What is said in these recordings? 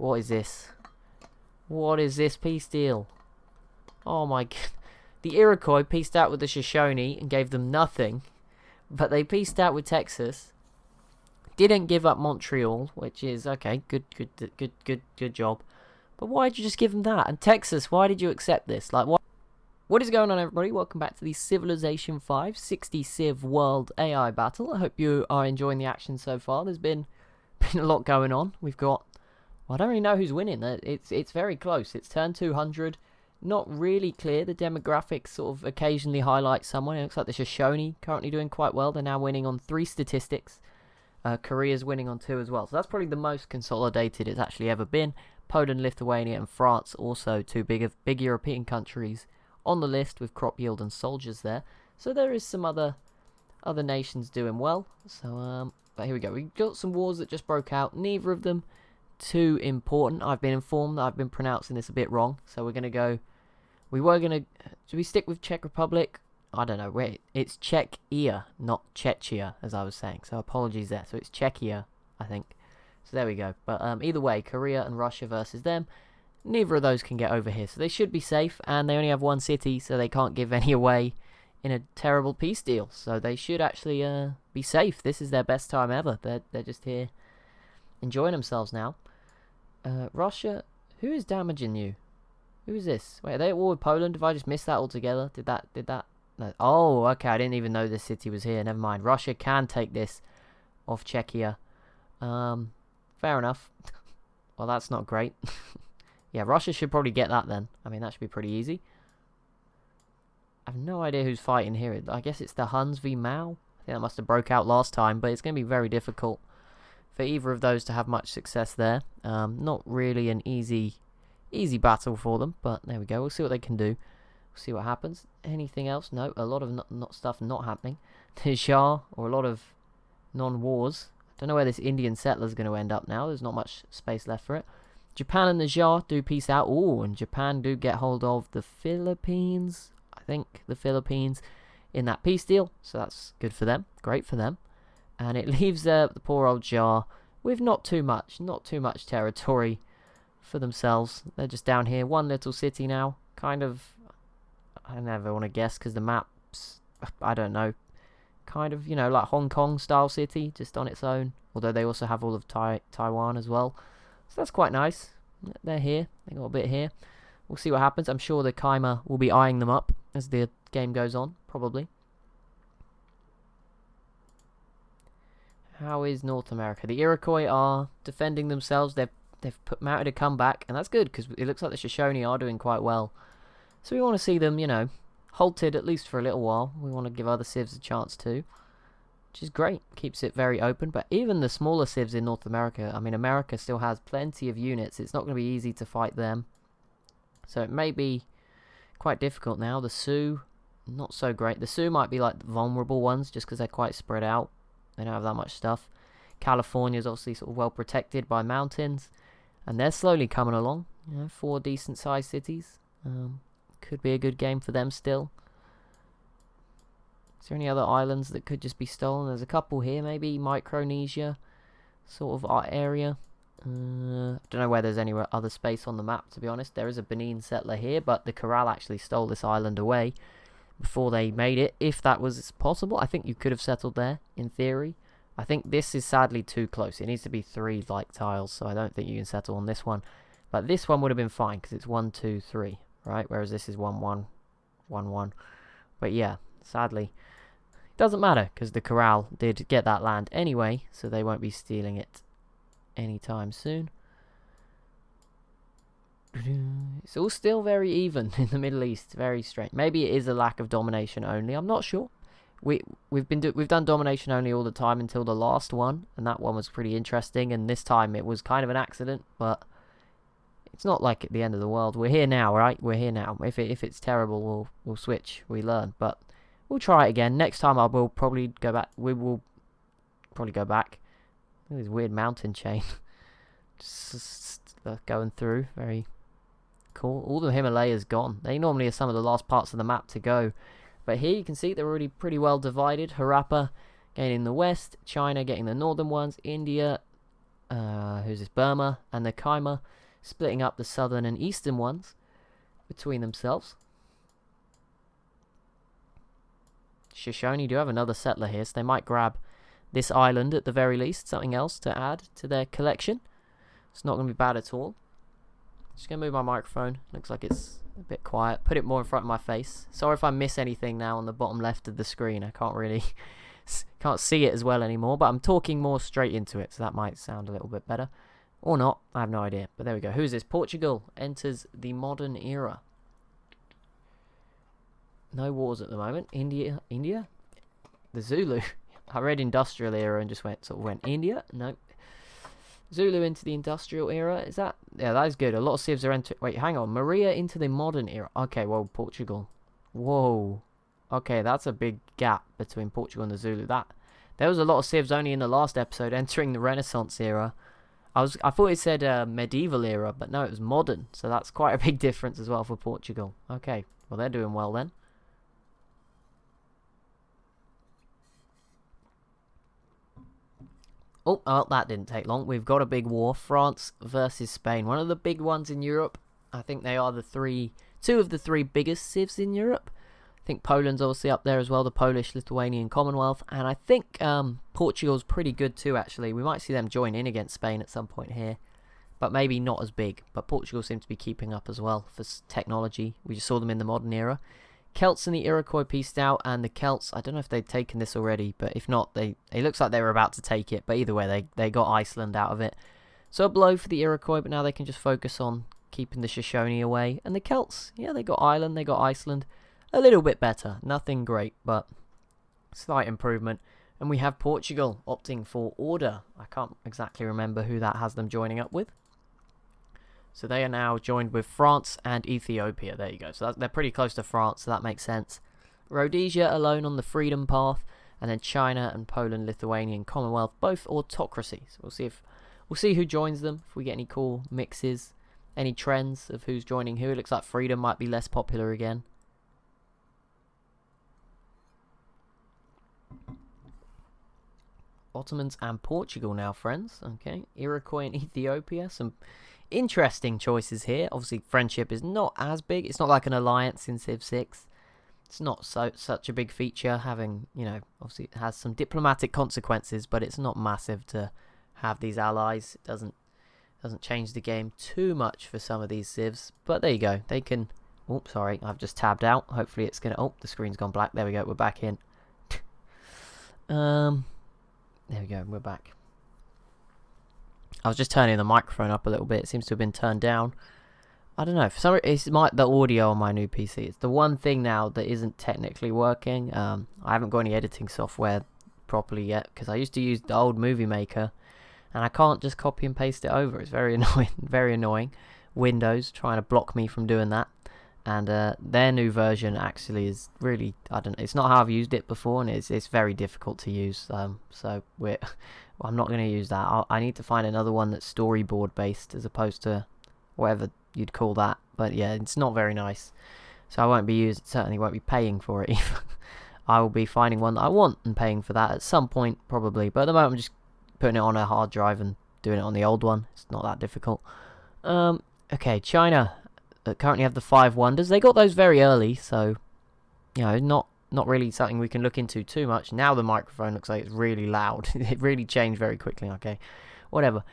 What is this? What is this peace deal? Oh my god. The Iroquois peaced out with the Shoshone and gave them nothing. But they peaced out with Texas. Didn't give up Montreal, which is okay. Good job. But why did you just give them that? And Texas, why did you accept this? Like, what is going on, everybody? Welcome back to the Civilization 5 60 Civ World AI Battle. I hope you are enjoying the action so far. There's been a lot going on. We've got... Well, I don't really know who's winning. It's very close. It's turn 200. Not really clear. The demographics sort of occasionally highlight someone. It looks like the Shoshone currently doing quite well. They're now winning on 3 statistics. Korea's winning on 2 as well. So that's probably the most consolidated it's actually ever been. Poland, Lithuania, and France also 2 big European countries on the list with crop yield and soldiers there. So there is some other nations doing well. So but here we go. We've got some wars that just broke out. Neither of them too important. I've been informed that I've been pronouncing this a bit wrong. So we're gonna go. Should we stick with Czech Republic? I don't know. Wait, it's Czechia, not Czechia, as I was saying. So apologies there. So it's Czechia, I think. So there we go. But either way, Korea and Russia versus them. Neither of those can get over here. So they should be safe. And they only have 1 city, so they can't give any away in a terrible peace deal. So they should actually be safe. This is their best time ever. They're just here enjoying themselves now. Russia, who is damaging you? Who is this? Wait, are they at war with Poland? Have I just missed that altogether? Did that? No. Oh, okay. I didn't even know this city was here. Never mind. Russia can take this off Czechia. Fair enough. Well, that's not great. Yeah, Russia should probably get that then. I mean, that should be pretty easy. I have no idea who's fighting here. I guess it's the Huns v Mao. I think that must have broke out last time, but it's going to be very difficult for either of those to have much success there. Not really an easy battle for them, but there we go. We'll see what they can do. We'll see what happens. Anything else? No, a lot of not stuff not happening. The Shah, or a lot of non-wars. Don't know where this Indian settler's going to end up now. There's not much space left for it. Japan and the Shah do peace out. Ooh, and Japan do get hold of the Philippines. I think the Philippines in that peace deal. So that's good for them. Great for them. And it leaves the poor old Shah with not too much territory for themselves. They're just down here. 1 little city now. Kind of, I never want to guess because the map's, I don't know, kind of, like Hong Kong style city, just on its own. Although they also have all of Taiwan as well. So that's quite nice. They're here. They got a bit here. We'll see what happens. I'm sure the Kaiser will be eyeing them up as the game goes on, probably. How is North America? The Iroquois are defending themselves. They've mounted a comeback, and that's good because it looks like the Shoshone are doing quite well. So we want to see them, halted at least for a little while. We want to give other civs a chance too, which is great. Keeps it very open. But even the smaller civs in North America, I mean, America still has plenty of units. It's not going to be easy to fight them. So it may be quite difficult now. The Sioux, not so great. The Sioux might be like the vulnerable ones just because they're quite spread out. They don't have that much stuff. California is obviously sort of well protected by mountains. And they're slowly coming along. 4 decent sized cities. Could be a good game for them still. Is there any other islands that could just be stolen? There's a couple here, maybe Micronesia sort of area. Don't know where there's any other space on the map, to be honest. There is a Benin settler here, but the Corral actually stole this island away before they made it. If that was possible, I think you could have settled there, in theory. I think this is sadly too close. It needs to be 3 like tiles, so I don't think you can settle on this one. But this one would have been fine, because it's 1, 2, 3, right? Whereas this is 1, 1, 1, 1. But yeah, sadly, it doesn't matter, because the Corral did get that land anyway, so they won't be stealing it anytime soon. It's all still very even in the Middle East. Very strange. Maybe it is a lack of domination only. I'm not sure. We've done domination only all the time until the last one, and that one was pretty interesting. And this time it was kind of an accident, but it's not like at the end of the world. We're here now, right? We're here now. If it's terrible, we'll switch. We learn, but we'll try it again. Next time I will probably go back. We will probably go back. Look at this weird mountain chain, just going through. Very cool. All the Himalayas gone. They normally are some of the last parts of the map to go. But here you can see they're already pretty well divided. Harappa gaining the west, China getting the northern ones, India who's this, Burma and the Kaima, splitting up the southern and eastern ones between themselves. Shoshone do have another settler here, so they might grab this island at the very least, something else to add to their collection. It's not going to be bad at all. Just going to move my microphone. Looks like it's a bit quiet. Put it more in front of my face. Sorry if I miss anything now on the bottom left of the screen. I can't really can't see it as well anymore, but I'm talking more straight into it, so that might sound a little bit better. Or not, I have no idea. But there we go. Who's this? Portugal enters the modern era. No wars at the moment. India? The Zulu. I read industrial era and just went India? No. Zulu into the industrial era. Is that? Yeah, that is good. A lot of civs are entering. Wait, hang on. Maria into the modern era. Okay, well, Portugal. Whoa. Okay, that's a big gap between Portugal and the Zulu. There was a lot of civs only in the last episode entering the Renaissance era. I thought it said medieval era, but no, it was modern. So that's quite a big difference as well for Portugal. Okay, well, they're doing well then. Oh, well, that didn't take long. We've got a big war. France versus Spain. One of the big ones in Europe. I think they are two of the three biggest civs in Europe. I think Poland's obviously up there as well. The Polish, Lithuanian, Commonwealth. And I think Portugal's pretty good too, actually. We might see them join in against Spain at some point here. But maybe not as big. But Portugal seems to be keeping up as well for technology. We just saw them in the modern era. Celts and the Iroquois pieced out, and the Celts, I don't know if they'd taken this already, but if not, it looks like they were about to take it, but either way, they got Iceland out of it. So a blow for the Iroquois, but now they can just focus on keeping the Shoshone away. And the Celts, yeah, they got Ireland, they got Iceland, a little bit better, nothing great, but slight improvement. And we have Portugal opting for order. I can't exactly remember who that has them joining up with. So they are now joined with France and Ethiopia. There you go. So they're pretty close to France, so that makes sense. Rhodesia alone on the freedom path, and then China and Poland, Lithuania, and Commonwealth, both autocracy. So we'll see who joins them. If we get any cool mixes, any trends of who's joining who. It looks like freedom might be less popular again. Ottomans and Portugal now, friends. Okay, Iroquois and Ethiopia. Some interesting choices here. Obviously, friendship is not as big. It's not like an alliance in Civ 6. It's not such a big feature. Having, obviously it has some diplomatic consequences, but it's not massive to have these allies. It doesn't change the game too much for some of these civs. But there you go. They can. Oh, sorry, I've just tabbed out. Hopefully, it's gonna. Oh, the screen's gone black. There we go. We're back in. There we go. We're back. I was just turning the microphone up a little bit. It seems to have been turned down. I don't know. For some reason, it's the audio on my new PC. It's the one thing now that isn't technically working. I haven't got any editing software properly yet because I used to use the old Movie Maker, and I can't just copy and paste it over. It's very annoying. Very annoying. Windows trying to block me from doing that. And their new version actually is really, it's not how I've used it before, and it's very difficult to use. So I'm not going to use that. I need to find another one that's storyboard based as opposed to whatever you'd call that. But yeah, it's not very nice. So I won't be certainly won't be paying for it either. I will be finding one that I want and paying for that at some point probably. But at the moment I'm just putting it on a hard drive and doing it on the old one. It's not that difficult. Okay, China currently have the 5 wonders. They got those very early, so not really something we can look into too much. Now the microphone looks like it's really loud. It really changed very quickly. Okay, whatever.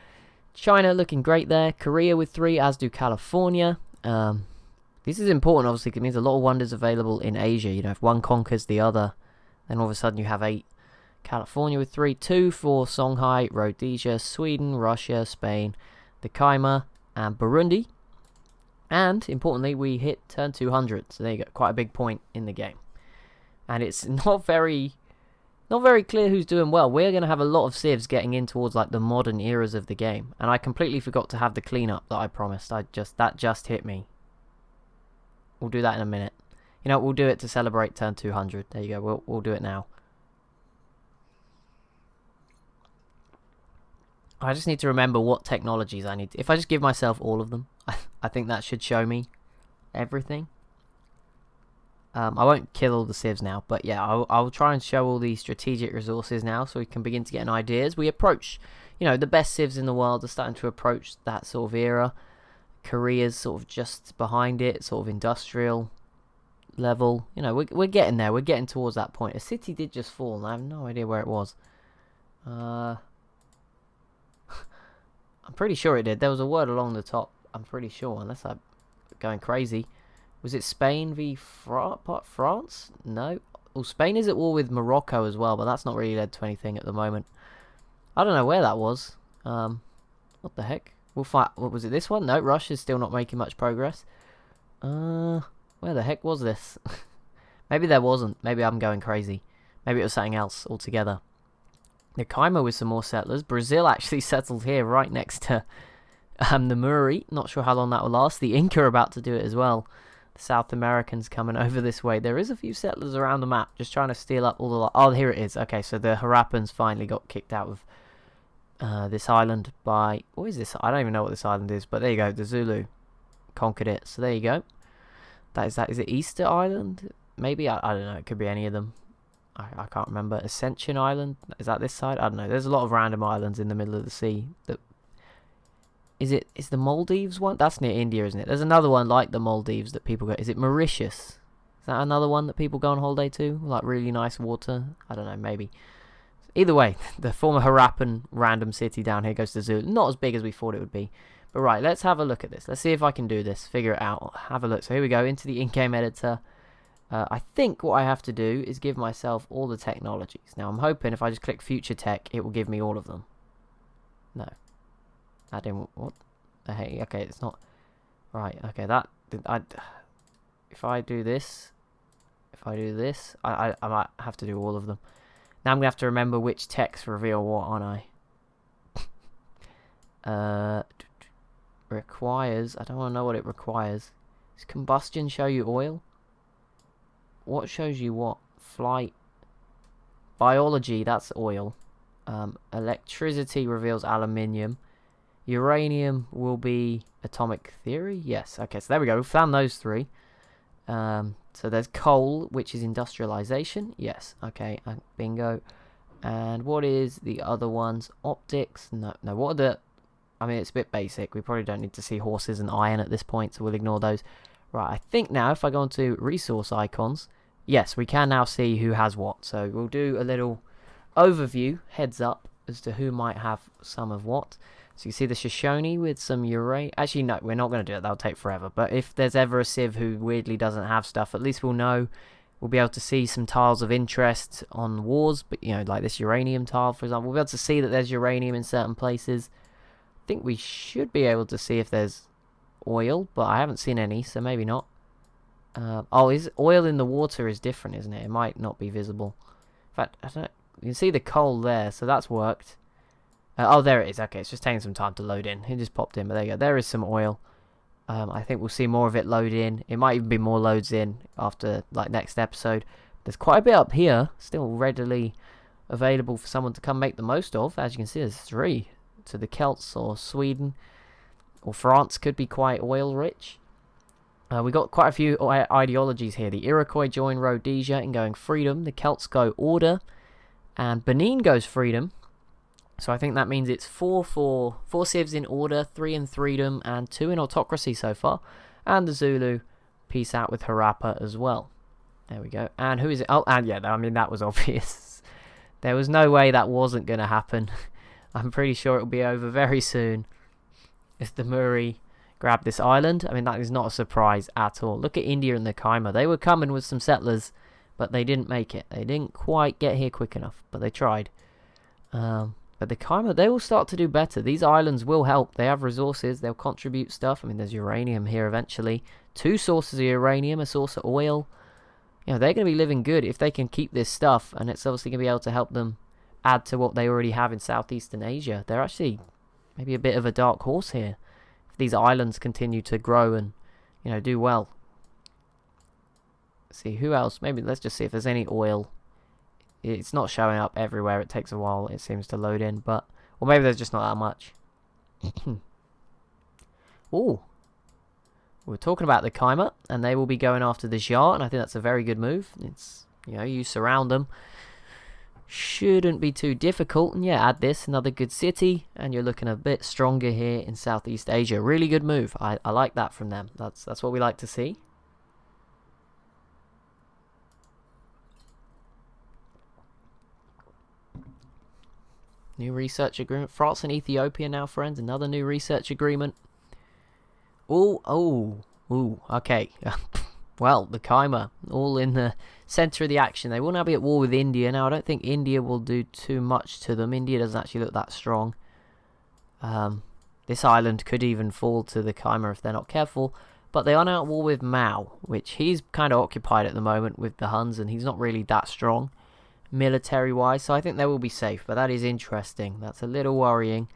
China looking great there. Korea with 3, as do California. This is important, obviously, because it means a lot of wonders available in Asia. If one conquers the other, then all of a sudden you have 8. California with 3, 2 for Songhai, Rhodesia, Sweden, Russia, Spain, the Kaima, and Burundi. And, importantly, we hit turn 200. So there you go, quite a big point in the game. And it's not very clear who's doing well. We're going to have a lot of civs getting in towards like the modern eras of the game. And I completely forgot to have the cleanup that I promised. That just hit me. We'll do that in a minute. We'll do it to celebrate turn 200. There you go, we'll do it now. I just need to remember what technologies I need. If I just give myself all of them, I think that should show me everything. I won't kill all the civs now, but yeah, I'll try and show all the strategic resources now so we can begin to get an idea as we approach, you know, the best civs in the world are starting to approach that sort of era. Korea's sort of just behind it, sort of industrial level. You know, we're getting there. We're getting towards that point. A city did just fall, and I have no idea where it was. I'm pretty sure it did. There was a word along the top. I'm pretty sure, unless I'm going crazy. Was it Spain v France? No. Well, Spain is at war with Morocco as well, but that's not really led to anything at the moment. I don't know where that was. What the heck? We'll fight. What was it? This one? No, Russia's still not making much progress. Where the heck was this? Maybe there wasn't. Maybe I'm going crazy. Maybe it was something else altogether. The Kaima with some more settlers. Brazil actually settled here right next to the Muri. Not sure how long that will last. The Inca are about to do it as well. The South Americans coming over this way. There is a few settlers around the map just trying to steal up all the... Oh, here it is. Okay, so the Harappans finally got kicked out of this island by... What is this? I don't even know what this island is, but there you go. The Zulu conquered it. So there you go. Is it Easter Island? Maybe? I don't know. It could be any of them. I can't remember. Ascension Island? Is that this side? I don't know. There's a lot of random islands in the middle of the sea. Is the Maldives one? That's near India, isn't it? There's another one like the Maldives that people go... Is it Mauritius? Is that another one that people go on holiday to? Like really nice water? I don't know. Maybe. Either way, the former Harappan random city down here goes to Zulu. Not as big as we thought it would be. But right, let's have a look at this. Let's see if I can do this. Figure it out. Have a look. So here we go into the in-game editor. I think what I have to do is give myself all the technologies. Now, I'm hoping if I just click Future Tech, it will give me all of them. No. That didn't... What the heck? Okay, it's not... Right, okay, if I do this... I might have to do all of them. Now I'm going to have to remember which techs reveal what, aren't I? Requires... I don't want to know what it requires. Does combustion show you oil? What shows you what? Flight. Biology, that's oil. Electricity reveals aluminium. Uranium will be atomic theory? Yes. Okay, so there we go. We found those three. So there's coal, which is industrialization. Yes. Okay, bingo. And what is the other ones? Optics? No. What are the... I mean, it's a bit basic. We probably don't need to see horses and iron at this point, so we'll ignore those. Right, I think now if I go onto resource icons, yes, we can now see who has what. So we'll do a little overview, heads up, as to who might have some of what. So you see the Shoshone with some uranium. Actually, no, we're not going to do it. That'll take forever. But if there's ever a civ who weirdly doesn't have stuff, at least we'll know. We'll be able to see some tiles of interest on wars. But, you know, like this uranium tile, for example. We'll be able to see that there's uranium in certain places. I think we should be able to see if there's oil, but I haven't seen any, so maybe not. Is oil in the water is different, isn't it? It might not be visible. In fact, I don't know. You can see the coal there, so that's worked. Oh, there it is. Okay, it's just taking some time to load in. It just popped in, but there you go. There is some oil. I think we'll see more of it load in. It might even be more loads in after, like, next episode. There's quite a bit up here, still readily available for someone to come make the most of. As you can see, there's 3. To the Celts or Sweden or France could be quite oil rich. We got quite a few ideologies here. The Iroquois join Rhodesia in going freedom. The Celts go order. And Benin goes freedom. So I think that means it's 4 civs in order, 3 in freedom, and 2 in autocracy so far. And the Zulu peace out with Harappa as well. There we go. And who is it? Oh, and yeah, I mean, that was obvious. There was no way that wasn't going to happen. I'm pretty sure it'll be over very soon if the Muri grab this island. I mean, that is not a surprise at all. Look at India and the Kaima. They were coming with some settlers, but they didn't make it. They didn't quite get here quick enough, but they tried. But the Kaima, they will start to do better. These islands will help. They have resources. They'll contribute stuff. I mean, there's uranium here eventually. 2 sources of uranium, a source of oil. You know, they're going to be living good if they can keep this stuff, and it's obviously going to be able to help them add to what they already have in Southeastern Asia. They're actually maybe a bit of a dark horse here. If these islands continue to grow and, you know, do well. Let's see, who else? Maybe let's just see if there's any oil. It's not showing up everywhere. It takes a while, it seems, to load in. But, or maybe there's just not that much. Ooh. We're talking about the Kaima, and they will be going after the Jar, and I think that's a very good move. It's, you know, you surround them. shouldn't be too difficult. And yeah, add this, another good city, and you're looking a bit stronger here in Southeast Asia. Really good move. I like that from them. That's what we like to see. New research agreement. France and Ethiopia now friends. Another new research agreement. Ooh, okay. Well, the Khmer, all in the centre of the action. They will now be at war with India. Now, I don't think India will do too much to them. India doesn't actually look that strong. This island could even fall to the Khmer if they're not careful. But they are now at war with Mao, which he's kind of occupied at the moment with the Huns, and he's not really that strong military-wise. So I think they will be safe, but that is interesting. That's a little worrying.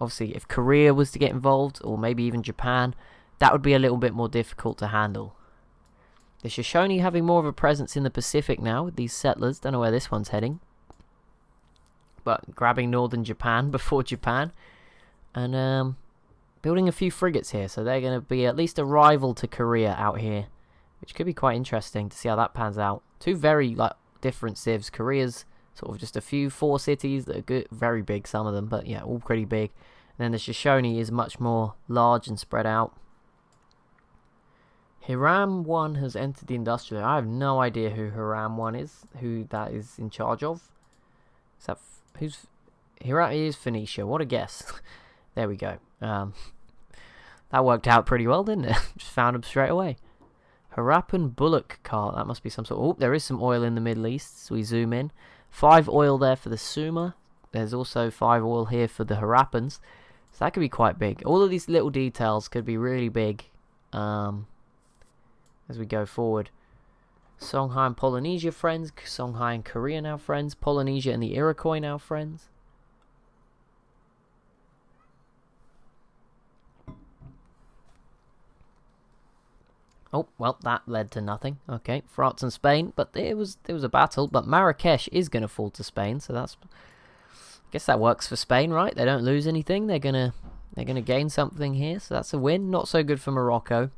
Obviously, if Korea was to get involved, or maybe even Japan, that would be a little bit more difficult to handle. The Shoshone having more of a presence in the Pacific now with these settlers. Don't know where this one's heading. But grabbing northern Japan before Japan. And building a few frigates here. So they're going to be at least a rival to Korea out here. Which could be quite interesting to see how that pans out. Two very different civs. Korea's sort of just a few 4 cities that are good, very big, some of them. But yeah, all pretty big. And then the Shoshone is much more large and spread out. Hiram 1 has entered the industrial. I have no idea who Hiram 1 is, who that is in charge of. Is that who's Hiram? Is Phoenicia. What a guess. There we go. That worked out pretty well, didn't it? Just found him straight away. Harappan bullock cart. That must be some sort. Oh, there is some oil in the Middle East. So we zoom in. 5 oil there for the Suma. There's also 5 oil here for the Harappans. So that could be quite big. All of these little details could be really big. As we go forward. Songhai and Polynesia friends. Songhai and Korea now friends. Polynesia and the Iroquois now friends. Oh, well, that led to nothing. Okay, France and Spain, but there was a battle. But Marrakesh is going to fall to Spain, so that's. I guess that works for Spain, right? They don't lose anything. They're gonna gain something here, so that's a win. Not so good for Morocco.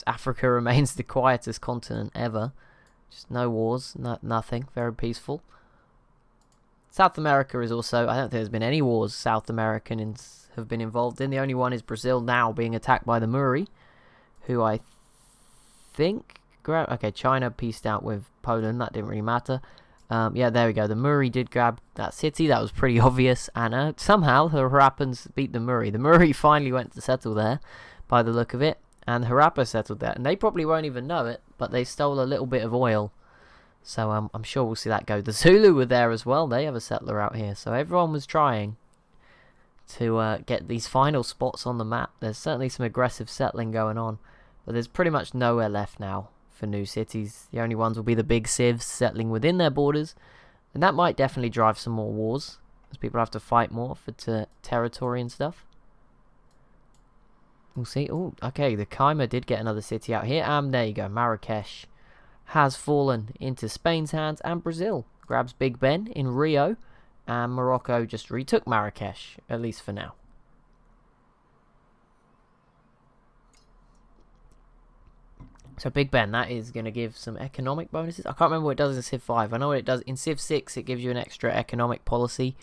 Africa remains the quietest continent ever. Just no wars, nothing. Very peaceful. South America is also... I don't think there's been any wars South Americans have been involved in. The only one is Brazil now being attacked by the Muri, who I think... Okay, China pieced out with Poland. That didn't really matter. Yeah, there we go. The Muri did grab that city. That was pretty obvious. And somehow the Harappans beat the Muri. The Muri finally went to settle there, by the look of it. And Harappa settled there. And they probably won't even know it, but they stole a little bit of oil. So I'm sure we'll see that go. The Zulu were there as well. They have a settler out here. So everyone was trying to get these final spots on the map. There's certainly some aggressive settling going on. But there's pretty much nowhere left now for new cities. The only ones will be the big civs settling within their borders. And that might definitely drive some more wars, as people have to fight more for territory and stuff. We'll see. Oh, okay, the Khmer did get another city out here. There you go. Marrakesh has fallen into Spain's hands, and Brazil grabs Big Ben in Rio, and Morocco just retook Marrakesh, at least for now. So Big Ben, that is going to give some economic bonuses. I can't remember what it does in Civ 5. I know what it does in Civ 6. It gives you an extra economic policy.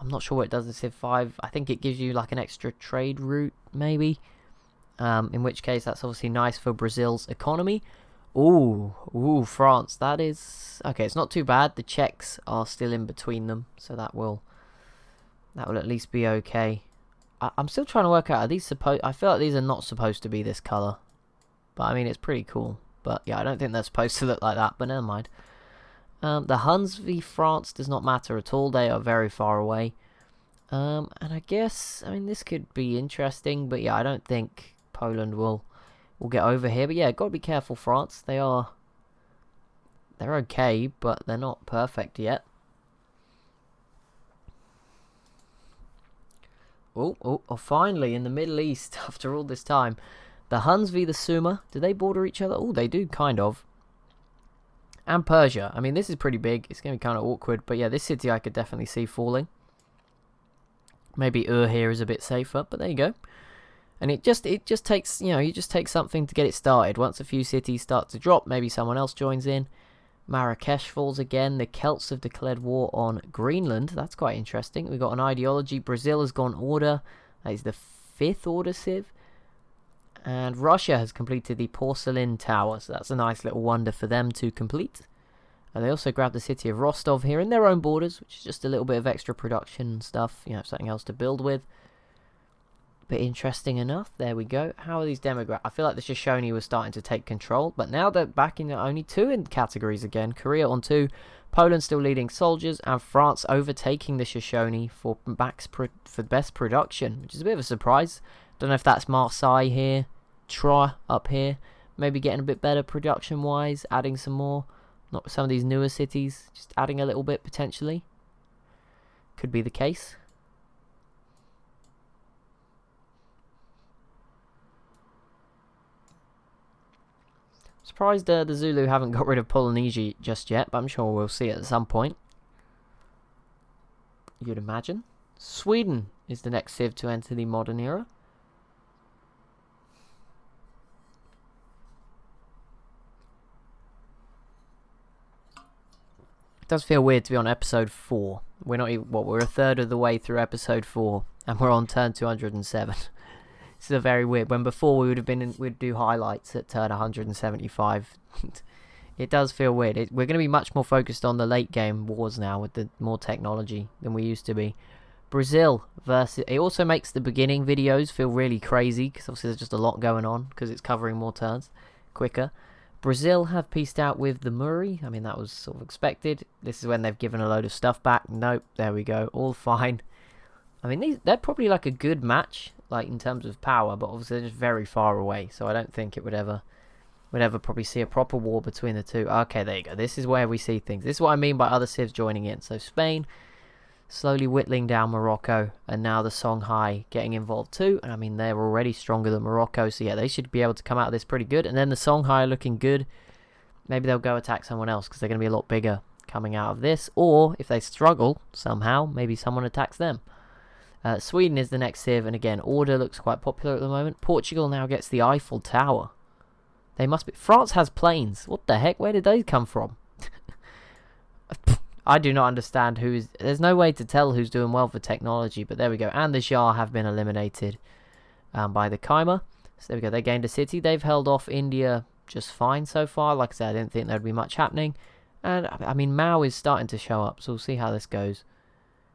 I'm not sure what it does in Civ 5. I think it gives you like an extra trade route, maybe. In which case, that's obviously nice for Brazil's economy. Ooh, France. That is... Okay, it's not too bad. The Czechs are still in between them, so that will at least be okay. I'm still trying to work out, are these supposed... I feel like these are not supposed to be this colour. But, I mean, it's pretty cool. But, yeah, I don't think they're supposed to look like that, but never mind. The Huns v France does not matter at all. They are very far away. And I guess... I mean, this could be interesting, but, yeah, I don't think Poland will get over here. But, yeah, got to be careful, France. They're okay, but they're not perfect yet. Oh, finally, in the Middle East, after all this time... The Huns v the Suma, do they border each other? Oh, they do, kind of. And Persia. I mean, this is pretty big. It's going to be kind of awkward. But yeah, this city I could definitely see falling. Maybe here is a bit safer, but there you go. And it just takes, you just take something to get it started. Once a few cities start to drop, maybe someone else joins in. Marrakesh falls again. The Celts have declared war on Greenland. That's quite interesting. We've got an ideology. Brazil has gone order. That is the 5th order civ. And Russia has completed the porcelain tower. So that's a nice little wonder for them to complete. And they also grabbed the city of Rostov here in their own borders, which is just a little bit of extra production and stuff. You know, something else to build with. But interesting enough, there we go. How are these demographics? I feel like the Shoshone was starting to take control, but now they're back in only 2 in categories again. Korea on 2, Poland still leading soldiers, and France overtaking the Shoshone for best production, which is a bit of a surprise. Don't know if that's Marseille here, Troyes up here, maybe getting a bit better production-wise, adding some more. Not some of these newer cities, just adding a little bit potentially. Could be the case. Surprised the Zulu haven't got rid of Polynesia just yet, but I'm sure we'll see it at some point. You'd imagine. Sweden is the next civ to enter the modern era. It does feel weird to be on episode 4. We're not even, we're a third of the way through episode 4, and we're on turn 207. This is a very weird. When before we would have been, we'd do highlights at turn 175. It does feel weird. We're going to be much more focused on the late game wars now with the more technology than we used to be. Brazil versus. It also makes the beginning videos feel really crazy because obviously there's just a lot going on because it's covering more turns quicker. Brazil have pieced out with the Muri. I mean, that was sort of expected. This is when they've given a load of stuff back. Nope, there we go. All fine. I mean, they're probably like a good match, like in terms of power, but obviously they're just very far away. So I don't think it would ever probably see a proper war between the two. Okay, there you go. This is where we see things. This is what I mean by other civs joining in. So Spain slowly whittling down Morocco, and now the Songhai getting involved too. And I mean, they're already stronger than Morocco, so yeah, they should be able to come out of this pretty good. And then the Songhai are looking good. Maybe they'll go attack someone else because they're going to be a lot bigger coming out of this. Or if they struggle somehow, maybe someone attacks them. Sweden is the next civ, and again, order looks quite popular at the moment. Portugal now gets the Eiffel Tower. They must be. France has planes. What the heck? Where did they come from? I do not understand who's. There's no way to tell who's doing well for technology, but there we go. And the Shah have been eliminated by the Khyber. So there we go. They gained a city. They've held off India just fine so far. Like I said, I didn't think there'd be much happening. And I mean, Mao is starting to show up, so we'll see how this goes.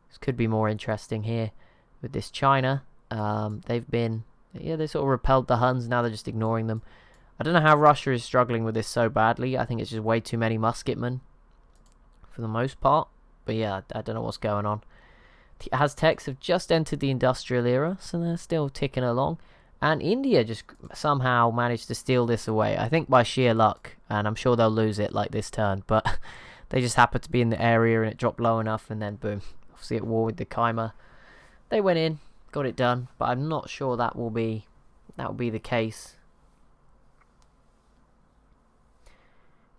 This could be more interesting here with this China. They've been, yeah, they sort of repelled the Huns. Now they're just ignoring them. I don't know how Russia is struggling with this so badly. I think it's just way too many musketmen for the most part. But yeah, I don't know what's going on. The Aztecs have just entered the industrial era, so they're still ticking along. And India just somehow managed to steal this away. I think by sheer luck, and I'm sure they'll lose it like this turn. But they just happened to be in the area and it dropped low enough, and then boom. Obviously at war with the Khyber. They went in, got it done, but I'm not sure that will be the case.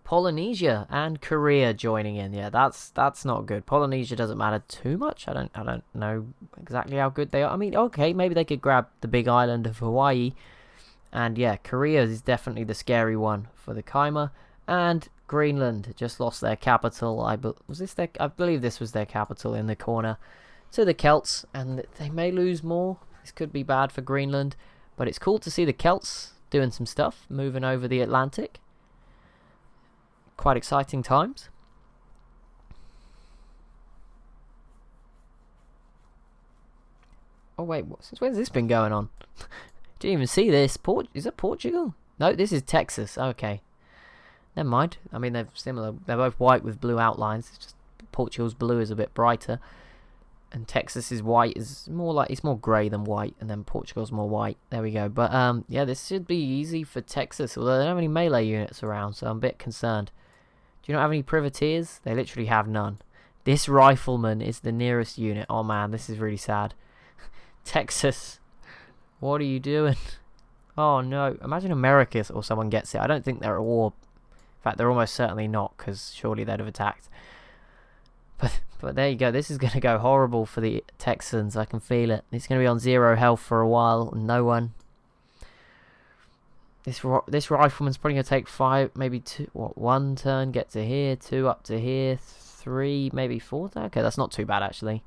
Polynesia and Korea joining in. Yeah, that's not good. Polynesia doesn't matter too much. I don't know exactly how good they are. I mean, okay, maybe they could grab the big island of Hawaii. And yeah, Korea is definitely the scary one for the Khyber. And Greenland just lost their capital. I believe this was their capital in the corner to the Celts, and they may lose more. This could be bad for Greenland, but it's cool to see the Celts doing some stuff, moving over the Atlantic. Quite exciting times. Oh wait, since when's this been going on? Didn't even see this. Is it Portugal? No, this is Texas. Okay, never mind. I mean, they're similar. They're both white with blue outlines. It's just Portugal's blue is a bit brighter, and Texas is white. Is more like, it's more grey than white, and then Portugal's more white. There we go. But yeah, this should be easy for Texas. Although they don't have any melee units around, so I'm a bit concerned. Do you not have any privateers? They literally have none. This rifleman is the nearest unit. Oh man, this is really sad. Texas, what are you doing? Oh no, imagine America or someone gets it. I don't think they're at war. In fact, they're almost certainly not, because surely they'd have attacked. But there you go. This is going to go horrible for the Texans. I can feel it. It's going to be on 0 health for a while. No one. This rifleman's probably going to take 5, maybe 2, 1 turn, get to here, 2 up to here, 3, maybe 4. Okay, that's not too bad, actually.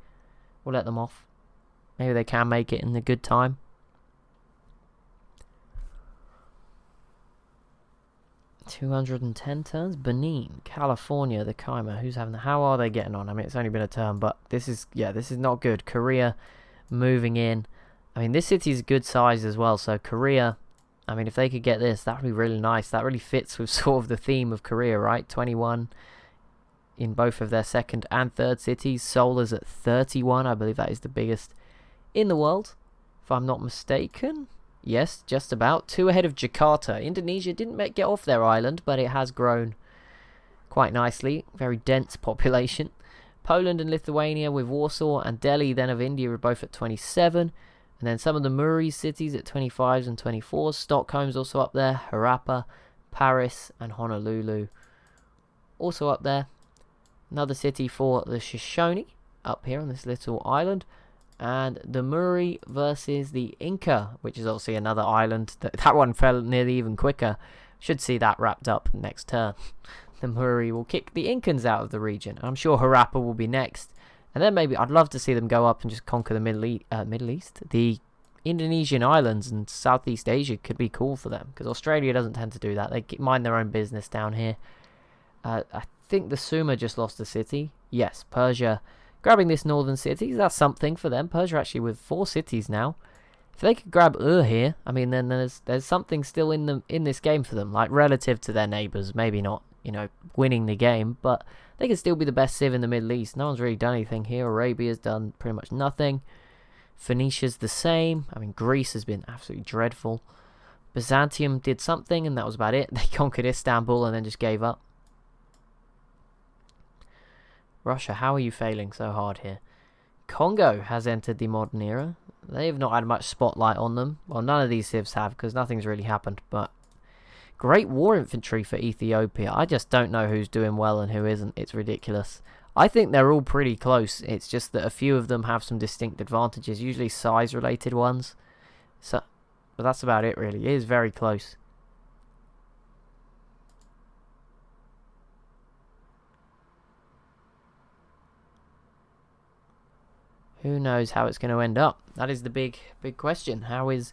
We'll let them off. Maybe they can make it in a good time. $210 turns. Benin, California, the Kaimer. Who's having how are they getting on? I mean, it's only been a turn, but this is not good. Korea moving in. I mean, this city is good size as well, so Korea, I mean, if they could get this, that would be really nice. That really fits with sort of the theme of Korea, right? 21 in both of their second and third cities. Seoul is at 31. I believe that is the biggest in the world, if I'm not mistaken. Yes, just about. 2 ahead of Jakarta. Indonesia didn't get off their island, but it has grown quite nicely. Very dense population. Poland and Lithuania with Warsaw and Delhi then of India are both at 27. And then some of the Muri cities at 25s and 24s. Stockholm's also up there. Harappa, Paris and Honolulu also up there. Another city for the Shoshone up here on this little island. And the Muri versus the Inca, which is obviously another island. That one fell nearly even quicker. Should see that wrapped up next turn. The Muri will kick the Incans out of the region. I'm sure Harappa will be next. And then maybe I'd love to see them go up and just conquer the Middle East. The Indonesian islands and Southeast Asia could be cool for them. Because Australia doesn't tend to do that. They mind their own business down here. I think the Suma just lost a city. Yes, Persia grabbing this northern city. That's something for them. Persia actually with 4 cities now. If they could grab here, I mean, then there's something still in this game for them. Like relative to their neighbours. Maybe not, winning the game. But they can still be the best civ in the Middle East. No one's really done anything here. Arabia's done pretty much nothing. Phoenicia's the same. I mean, Greece has been absolutely dreadful. Byzantium did something, and that was about it. They conquered Istanbul and then just gave up. Russia, how are you failing so hard here? Congo has entered the modern era. They have not had much spotlight on them. Well, none of these civs have, because nothing's really happened. But great war infantry for Ethiopia. I just don't know who's doing well and who isn't. It's ridiculous. I think they're all pretty close. It's just that a few of them have some distinct advantages, usually size-related ones. But that's about it, really. It is very close. Who knows how it's going to end up? That is the big question. How is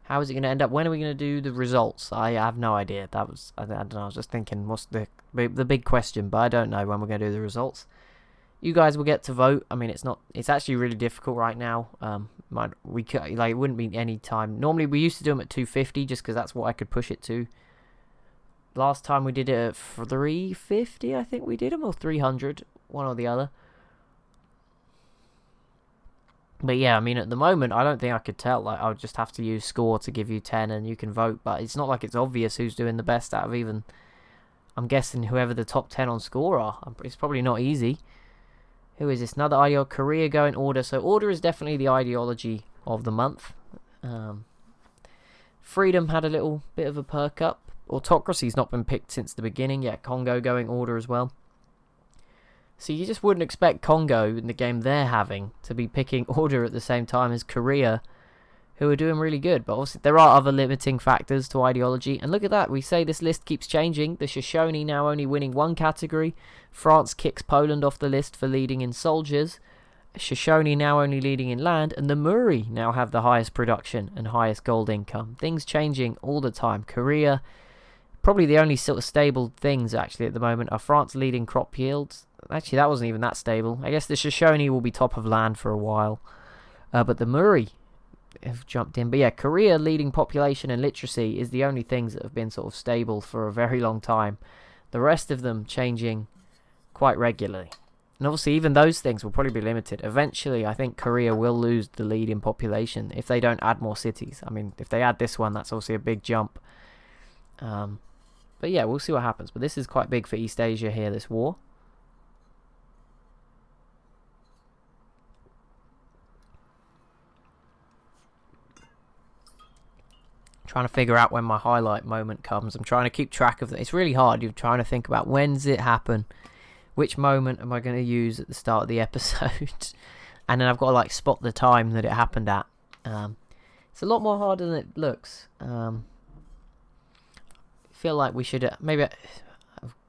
it going to end up? When are we going to do the results? I have no idea. I don't know. I was just thinking, what's the big question? But I don't know when we're going to do the results. You guys will get to vote. I mean, it's actually really difficult right now. It wouldn't be any time. Normally we used to do them at 250 just because that's what I could push it to. Last time we did it at 350, I think we did them, or 300, one or the other. But yeah, I mean, at the moment, I don't think I could tell. Like, I would just have to use score to give you 10 and you can vote. But it's not like it's obvious who's doing the best out of even, I'm guessing, whoever the top 10 on score are. It's probably not easy. Who is this? Another ideology. Korea going order. So order is definitely the ideology of the month. Freedom had a little bit of a perk up. Autocracy's not been picked since the beginning. Yeah, Congo going order as well. So you just wouldn't expect Congo, in the game they're having, to be picking order at the same time as Korea, who are doing really good. But obviously there are other limiting factors to ideology. And look at that, we say this list keeps changing. The Shoshone now only winning one category. France kicks Poland off the list for leading in soldiers. Shoshone now only leading in land. And the Muri now have the highest production and highest gold income. Things changing all the time. Korea, probably the only sort of stable things actually at the moment are France leading crop yields. Actually, that wasn't even that stable. I guess the Shoshone will be top of land for a while. But the Muri have jumped in. But yeah, Korea leading population and literacy is the only things that have been sort of stable for a very long time. The rest of them changing quite regularly. And obviously, even those things will probably be limited. Eventually, I think Korea will lose the lead in population if they don't add more cities. I mean, if they add this one, that's obviously a big jump. But yeah, we'll see what happens. But this is quite big for East Asia here, this war. Trying to figure out when my highlight moment comes. I'm trying to keep track of it. It's really hard. You're trying to think about when's it happen. Which moment am I going to use at the start of the episode? And then I've got to like spot the time that it happened at. It's a lot more harder than it looks. feel like we should maybe.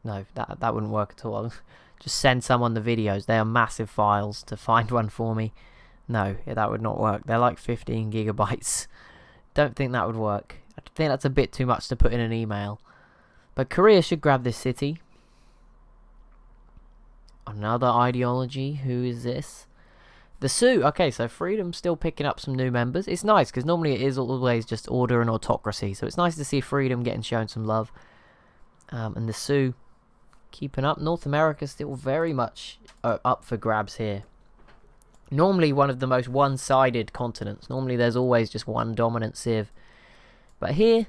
No, that wouldn't work at all. I'll just send someone the videos. They are massive files. To find one for me, no, that would not work. They're like 15 gigabytes. Don't think that would work. I think that's a bit too much to put in an email. But Korea should grab this city. Another ideology. Who is this? The Sioux. Okay, so Freedom's still picking up some new members. It's nice, because normally it is always just order and autocracy. So it's nice to see Freedom getting shown some love. And the Sioux keeping up. North America still very much up for grabs here. Normally one of the most one-sided continents. Normally there's always just one dominant civ. But here,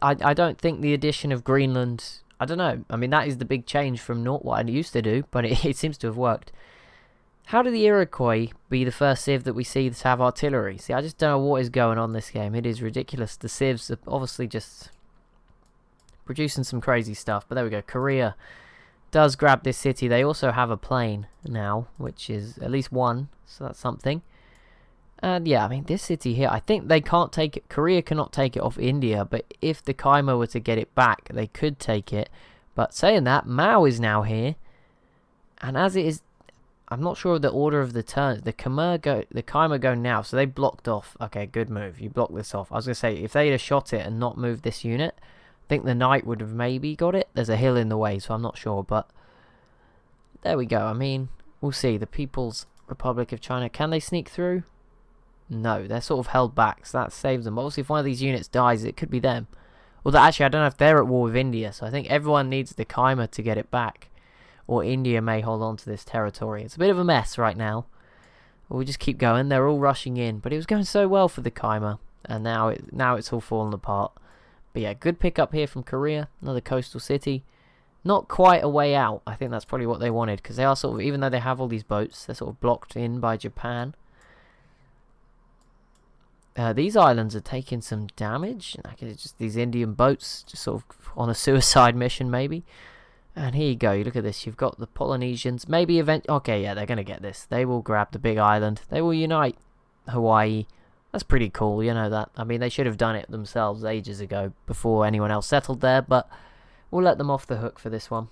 I don't think the addition of Greenland... I don't know. I mean, that is the big change from what I used to do, but it seems to have worked. How do the Iroquois be the first civ that we see to have artillery? See, I just don't know what is going on this game. It is ridiculous. The civs are obviously just producing some crazy stuff. But there we go. Korea does grab this city. They also have a plane now, which is at least one. So that's something. And yeah, I mean, this city here, I think they can't take it. Korea cannot take it off India. But if the Kaimer were to get it back, they could take it. But saying that, Mao is now here. And as it is... I'm not sure of the order of the turns. The Kaimer go now, so they blocked off. Okay, good move. You blocked this off. I was going to say, if they'd have shot it and not moved this unit, I think the knight would have maybe got it. There's a hill in the way, so I'm not sure, but there we go. I mean, we'll see. The People's Republic of China, can they sneak through? No, they're sort of held back, so that saves them. Obviously, if one of these units dies, it could be them. Although, actually, I don't know if they're at war with India, so I think everyone needs the Kaimer to get it back. Or India may hold on to this territory. It's a bit of a mess right now. We'll just keep going. They're all rushing in. But it was going so well for the Kaimer. And now it's all fallen apart. But yeah, good pickup here from Korea. Another coastal city. Not quite a way out. I think that's probably what they wanted. Because they are sort of, even though they have all these boats, they're sort of blocked in by Japan. These islands are taking some damage. It's just these Indian boats just sort of on a suicide mission maybe. And here you go, you look at this, you've got the Polynesians, maybe okay, yeah, they're going to get this. They will grab the big island, they will unite Hawaii. That's pretty cool, you know that. I mean, they should have done it themselves ages ago, before anyone else settled there, but we'll let them off the hook for this one.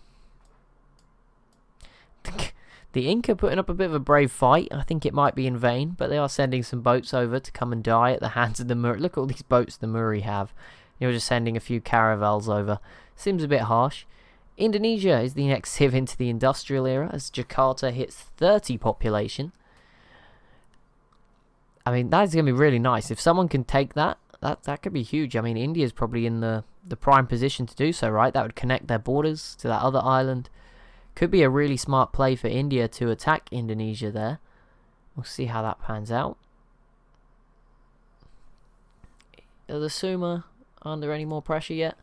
The Inca putting up a bit of a brave fight. I think it might be in vain, but they are sending some boats over to come and die at the hands of the Muri. Look at all these boats the Muri have. You're just sending a few caravels over. Seems a bit harsh. Indonesia is the next civ into the industrial era as Jakarta hits 30 population. I mean, that's going to be really nice. If someone can take that could be huge. I mean, India's probably in the prime position to do so, right? That would connect their borders to that other island. Could be a really smart play for India to attack Indonesia there. We'll see how that pans out. Are the Suma under any more pressure yet?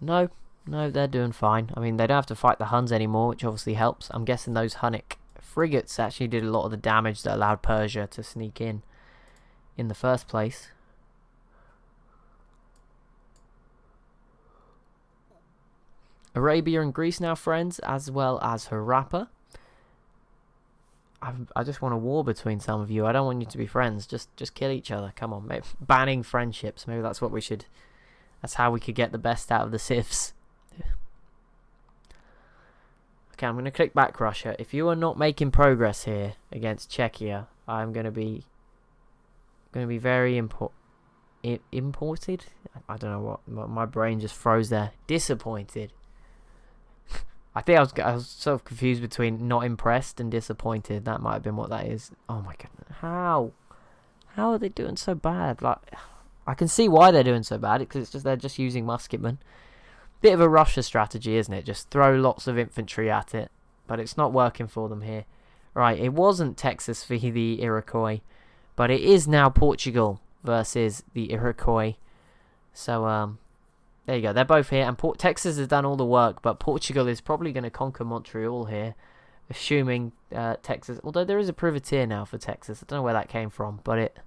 No. No, they're doing fine. I mean, they don't have to fight the Huns anymore, which obviously helps. I'm guessing those Hunnic frigates actually did a lot of the damage that allowed Persia to sneak in the first place. Arabia and Greece now friends, as well as Europa. I just want a war between some of you. I don't want you to be friends. Just kill each other. Come on, maybe banning friendships. Maybe that's what we should... That's how we could get the best out of the civs. Okay, I'm going to click back Russia. If you are not making progress here against Czechia, I'm going to be very imported. I don't know what my brain just froze there. Disappointed. I think I was sort of confused between not impressed and disappointed. That might have been what that is. Oh my goodness, how are they doing so bad? Like, I can see why they're doing so bad. Because they're just using musketmen. Bit of a Russia strategy, isn't it? Just throw lots of infantry at it. But it's not working for them here. Right, it wasn't Texas v the Iroquois. But it is now Portugal versus the Iroquois. So, there you go. They're both here. And Texas has done all the work. But Portugal is probably going to conquer Montreal here. Assuming Texas... Although there is a privateer now for Texas. I don't know where that came from. But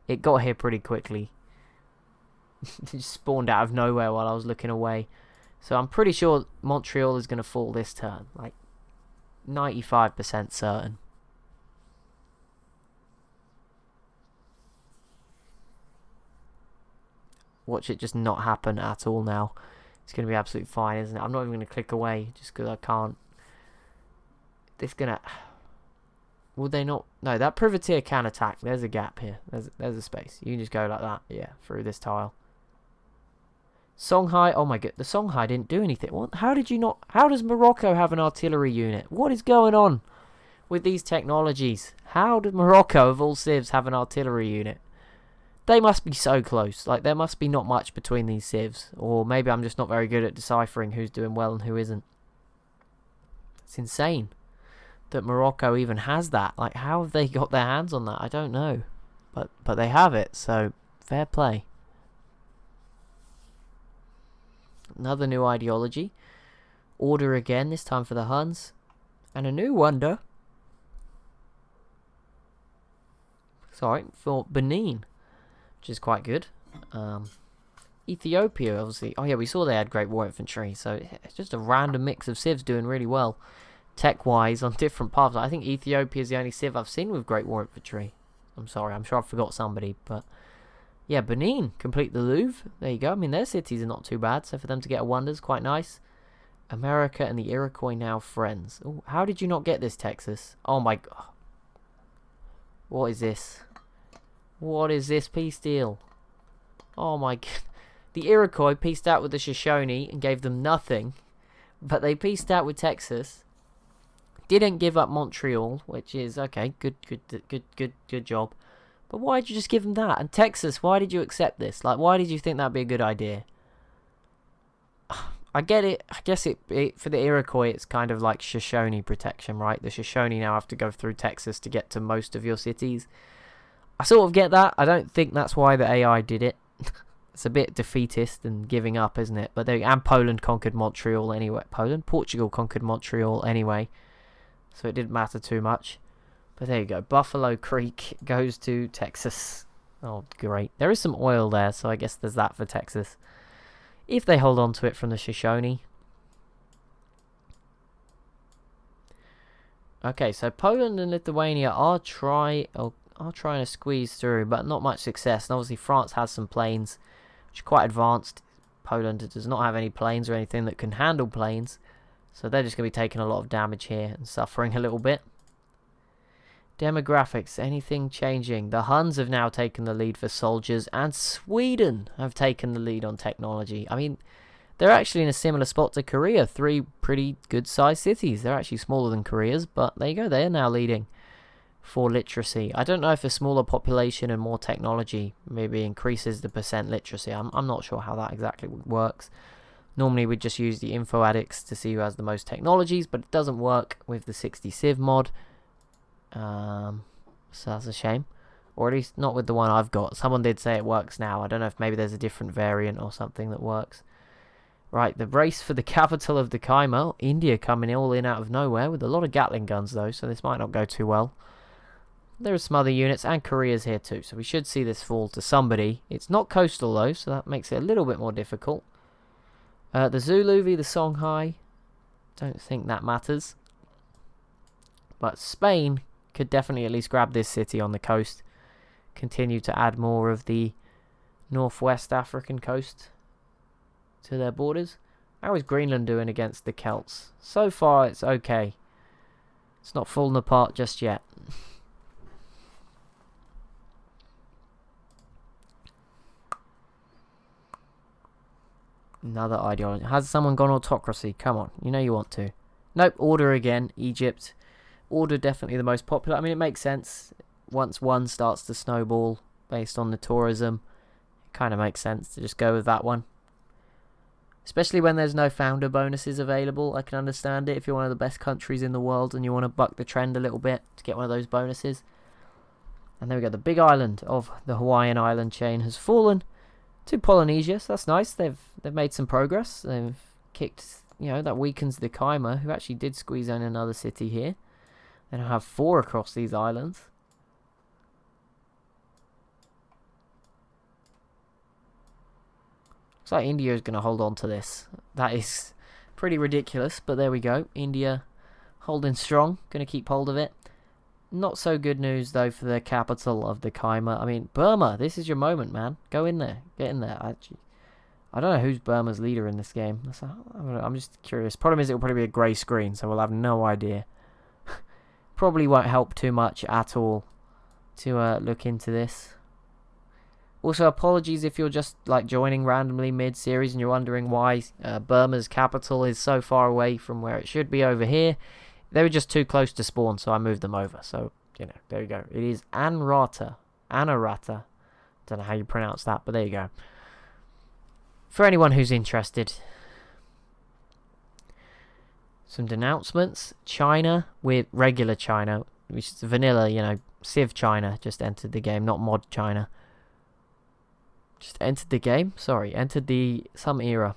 it got here pretty quickly. It just spawned out of nowhere while I was looking away. So I'm pretty sure Montreal is going to fall this turn. Like, 95% certain. Watch it just not happen at all now. It's going to be absolutely fine, isn't it? I'm not even going to click away just because I can't. It's going to... Would they not? No, that privateer can attack. There's a gap here. There's a space. You can just go like that. Yeah, through this tile. Songhai. Oh my god, the Songhai didn't do anything. What? How did you not? How does Morocco have an artillery unit? What is going on with these technologies? How did Morocco, of all civs, have an artillery unit? They must be so close. Like, there must be not much between these civs. Or maybe I'm just not very good at deciphering who's doing well and who isn't. It's insane that Morocco even has that. Like, how have they got their hands on that? I don't know. But they have it, so fair play. Another new ideology. Order again, this time for the Huns. And a new wonder. Sorry, for Benin. Which is quite good. Ethiopia, obviously. Oh yeah, we saw they had great war infantry. So it's just a random mix of civs doing really well. Tech-wise, on different paths. I think Ethiopia is the only civ I've seen with great war infantry. I'm sorry, I'm sure I forgot somebody. But yeah, Benin, complete the Louvre. There you go. I mean, their cities are not too bad. So for them to get a wonder is quite nice. America and the Iroquois now friends. Ooh, how did you not get this, Texas? Oh my god. What is this? What is this peace deal? Oh my god. The Iroquois peaced out with the Shoshone and gave them nothing. But they peaced out with Texas. Didn't give up Montreal, which is okay. Good job. But why did you just give them that? And Texas, why did you accept this? Like, why did you think that'd be a good idea? I get it. I guess it for the Iroquois, it's kind of like Shoshone protection, right? The Shoshone now have to go through Texas to get to most of your cities. I sort of get that. I don't think that's why the AI did it. It's a bit defeatist and giving up, isn't it? But and Poland conquered Montreal anyway. Portugal conquered Montreal anyway. So it didn't matter too much. But there you go. Buffalo Creek goes to Texas. Oh, great. There is some oil there, so I guess there's that for Texas. If they hold on to it from the Shoshone. Okay, so Poland and Lithuania are trying to squeeze through, but not much success. And obviously France has some planes, which are quite advanced. Poland does not have any planes or anything that can handle planes. So they're just going to be taking a lot of damage here and suffering a little bit. Demographics, anything changing? The Huns have now taken the lead for soldiers, and Sweden have taken the lead on technology. I mean, they're actually in a similar spot to Korea. 3 pretty good-sized cities. They're actually smaller than Korea's, but there you go. They are now leading for literacy. I don't know if a smaller population and more technology maybe increases the percent literacy. I'm not sure how that exactly works. Normally we'd just use the info addicts to see who has the most technologies, but it doesn't work with the 60 civ mod. So that's a shame. Or at least not with the one I've got. Someone did say it works now. I don't know if maybe there's a different variant or something that works. Right, the race for the capital of the Kaima. India coming all in out of nowhere with a lot of Gatling guns though, so this might not go too well. There are some other units, and Korea's here too, so we should see this fall to somebody. It's not coastal though, so that makes it a little bit more difficult. The Zulu v the Songhai. Don't think that matters. But Spain could definitely at least grab this city on the coast. Continue to add more of the northwest African coast to their borders. How is Greenland doing against the Celts? So far it's okay. It's not fallen apart just yet. Another ideology. Has someone gone autocracy? Come on, you know you want to. Nope, order again. Egypt. Order definitely the most popular. I mean, it makes sense. Once one starts to snowball based on the tourism, it kind of makes sense to just go with that one. Especially when there's no founder bonuses available. I can understand it if you're one of the best countries in the world and you want to buck the trend a little bit to get one of those bonuses. And there we go. The big island of the Hawaiian island chain has fallen to Polynesia, so that's nice. They've made some progress. They've kicked, that weakens the Kaima, who actually did squeeze in another city here. They now have 4 across these islands. Looks like India is going to hold on to this. That is pretty ridiculous, but there we go. India holding strong, going to keep hold of it. Not so good news, though, for the capital of the Kaima. I mean, Burma, this is your moment, man. Go in there. Get in there. I don't know who's Burma's leader in this game. I'm just curious. Problem is, it'll probably be a grey screen, so we'll have no idea. Probably won't help too much at all to look into this. Also, apologies if you're just like joining randomly mid-series and you're wondering why Burma's capital is so far away from where it should be over here. They were just too close to spawn, so I moved them over. So, you know, there you go. It is Anrata. Anarata. Don't know how you pronounce that, but there you go. For anyone who's interested. Some denouncements. China, with regular China, which is vanilla, you know, Civ China just entered the game, not mod China. Just entered the game? Sorry, entered the some era.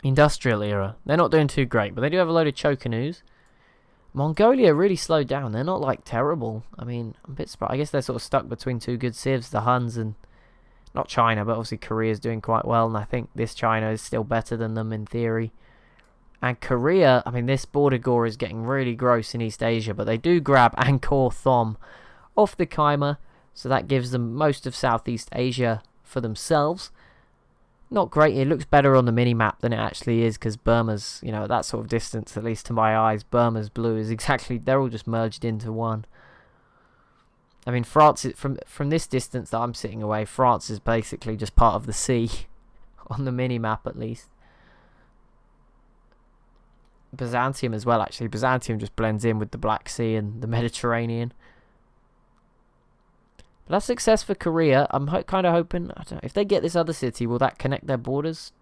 Industrial era. They're not doing too great, but they do have a load of Chokanus. Mongolia really slowed down. They're not like terrible. I mean, I'm a bit surprised. I guess they're sort of stuck between two good civs, the Huns and not China, but obviously Korea's doing quite well, and I think this China is still better than them in theory. And Korea, I mean, this border gore is getting really gross in East Asia, but they do grab Angkor Thom off the Khyber, so that gives them most of Southeast Asia for themselves. Not great. It looks better on the mini-map than it actually is, because Burma's, you know, at that sort of distance, at least to my eyes, Burma's blue is exactly, they're all just merged into one. I mean, France, from this distance that I'm sitting away, France is basically just part of the sea, on the mini-map at least. Byzantium as well, actually. Byzantium just blends in with the Black Sea and the Mediterranean. But that's success for Korea. I'm kind of hoping, I don't know, if they get this other city, will that connect their borders?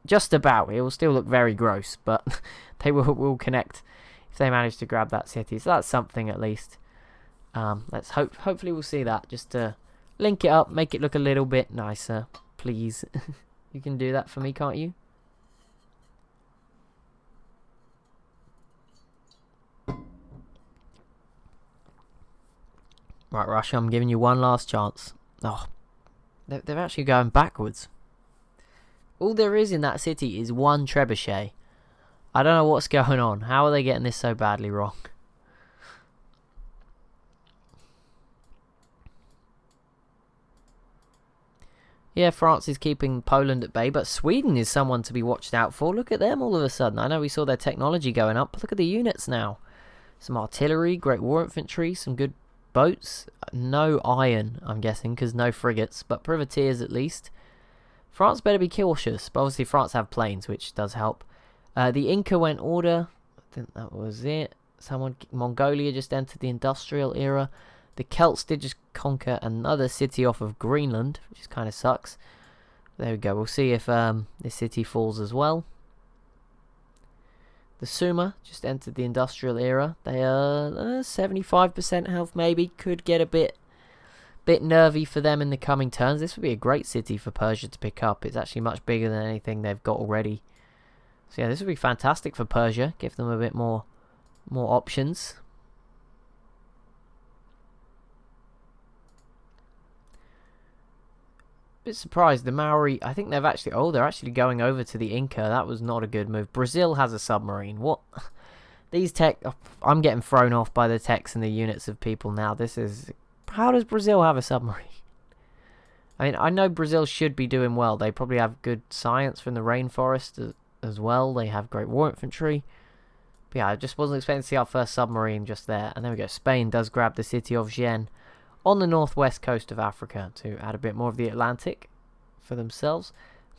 Just about. It will still look very gross, but they will connect if they manage to grab that city. So that's something at least. Let's hopefully we'll see that. Just to link it up, make it look a little bit nicer, please. You can do that for me, can't you? Right, Russia, I'm giving you one last chance. Oh, they're actually going backwards. All there is in that city is one trebuchet. I don't know what's going on. How are they getting this so badly wrong? Yeah, France is keeping Poland at bay, but Sweden is someone to be watched out for. Look at them all of a sudden. I know we saw their technology going up, but look at the units now. Some artillery, great war infantry, some good boats. No iron, I'm guessing, because no frigates, but privateers at least. France better be cautious, but obviously France have planes, which does help. The Inca went order. I think that was it. Mongolia just entered the industrial era. The Celts did just conquer another city off of Greenland, which kind of sucks. There we go. We'll see if this city falls as well. The Sumer just entered the industrial era. They are 75% health maybe. Could get a bit nervy for them in the coming turns. This would be a great city for Persia to pick up. It's actually much bigger than anything they've got already. So yeah, this would be fantastic for Persia. Give them a bit more options. Bit surprised. The Maori, I think they're actually going over to the Inca. That was not a good move. Brazil has a submarine. What? These tech, I'm getting thrown off by the techs and the units of people now. How does Brazil have a submarine? I mean, I know Brazil should be doing well. They probably have good science from the rainforest as well. They have great war infantry. But yeah, I just wasn't expecting to see our first submarine just there. And there we go. Spain does grab the city of Gien on the northwest coast of Africa to add a bit more of the Atlantic for themselves.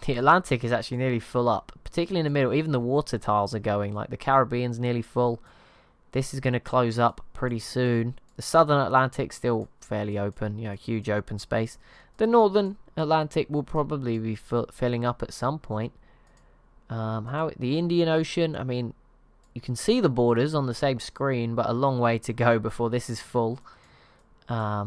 The Atlantic is actually nearly full up, particularly in the middle. Even the water tiles are going, like the Caribbean's nearly full. This is going to close up pretty soon. The southern Atlantic still fairly open, you know, huge open space. The northern Atlantic will probably be filling up at some point. The Indian Ocean, I mean, you can see the borders on the same screen, but a long way to go before this is full. A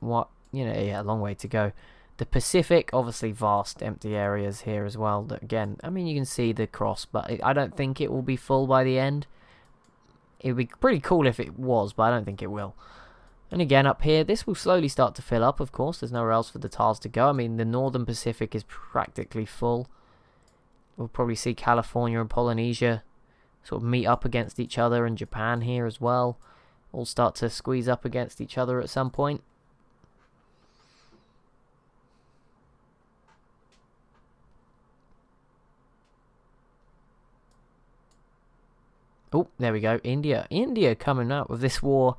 long way to go. The Pacific, obviously vast empty areas here as well. That again, I mean, you can see the cross, but I don't think it will be full by the end. It would be pretty cool if it was, but I don't think it will. And again, up here, this will slowly start to fill up, of course. There's nowhere else for the tiles to go. I mean, the northern Pacific is practically full. We'll probably see California and Polynesia sort of meet up against each other, and Japan here as well. All start to squeeze up against each other at some point. Oh, there we go. India. India coming out with this war.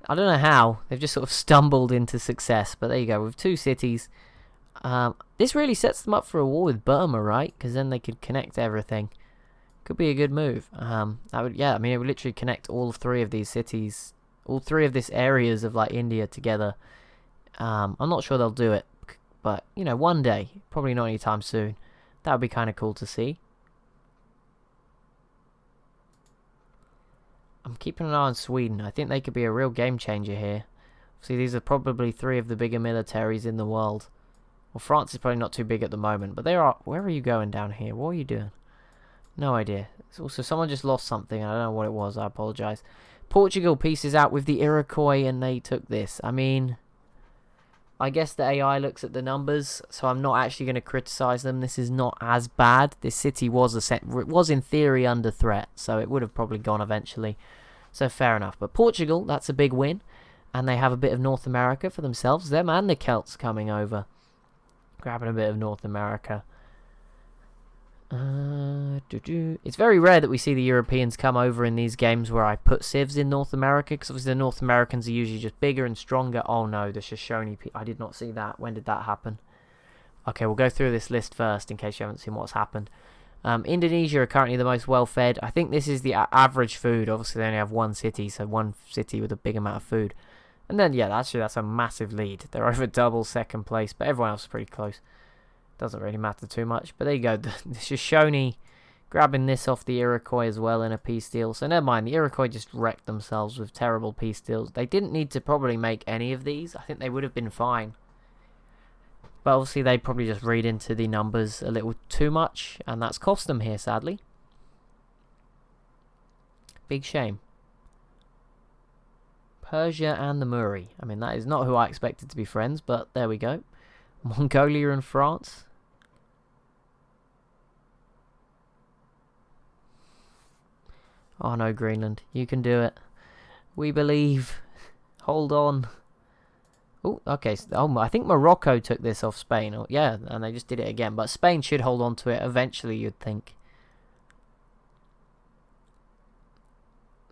I don't know how. They've just sort of stumbled into success. But there you go. With 2 cities. This really sets them up for a war with Burma, right? Because then they could connect everything. Could be a good move. That would, yeah, I mean, it would literally connect all 3 of these cities, all 3 of these areas of like India together. I'm not sure they'll do it, but you know, one day, probably not anytime soon. That would be kind of cool to see. I'm keeping an eye on Sweden. I think they could be a real game changer here. See, these are probably 3 of the bigger militaries in the world. Well, France is probably not too big at the moment, but they are. Where are you going down here? What are you doing? No idea. Also, someone just lost something. I don't know what it was. I apologize. Portugal pieces out with the Iroquois, and they took this. I mean, I guess the AI looks at the numbers, so I'm not actually going to criticize them. This is not as bad. This city was in theory under threat, so it would have probably gone eventually. So fair enough. But Portugal, that's a big win, and they have a bit of North America for themselves. Them and the Celts coming over, grabbing a bit of North America. It's very rare that we see the Europeans come over in these games where I put civs in North America, because obviously the North Americans are usually just bigger and stronger. Oh no, the Shoshone. I did not see that. When did that happen? Okay, we'll go through this list first in case you haven't seen what's happened. Indonesia are currently the most well-fed. I think this is the average food. Obviously they only have 1 city, so 1 city with a big amount of food. And then, yeah, actually that's a massive lead. They're over double second place, but everyone else is pretty close. Doesn't really matter too much. But there you go. The Shoshone grabbing this off the Iroquois as well in a peace deal. So never mind. The Iroquois just wrecked themselves with terrible peace deals. They didn't need to probably make any of these. I think they would have been fine. But obviously they probably just read into the numbers a little too much. And that's cost them here, sadly. Big shame. Persia and the Muri. I mean, that is not who I expected to be friends. But there we go. Mongolia and France. Oh no, Greenland. You can do it. We believe. Hold on. Oh, okay. Oh, I think Morocco took this off Spain. Oh, yeah, and they just did it again. But Spain should hold on to it eventually, you'd think.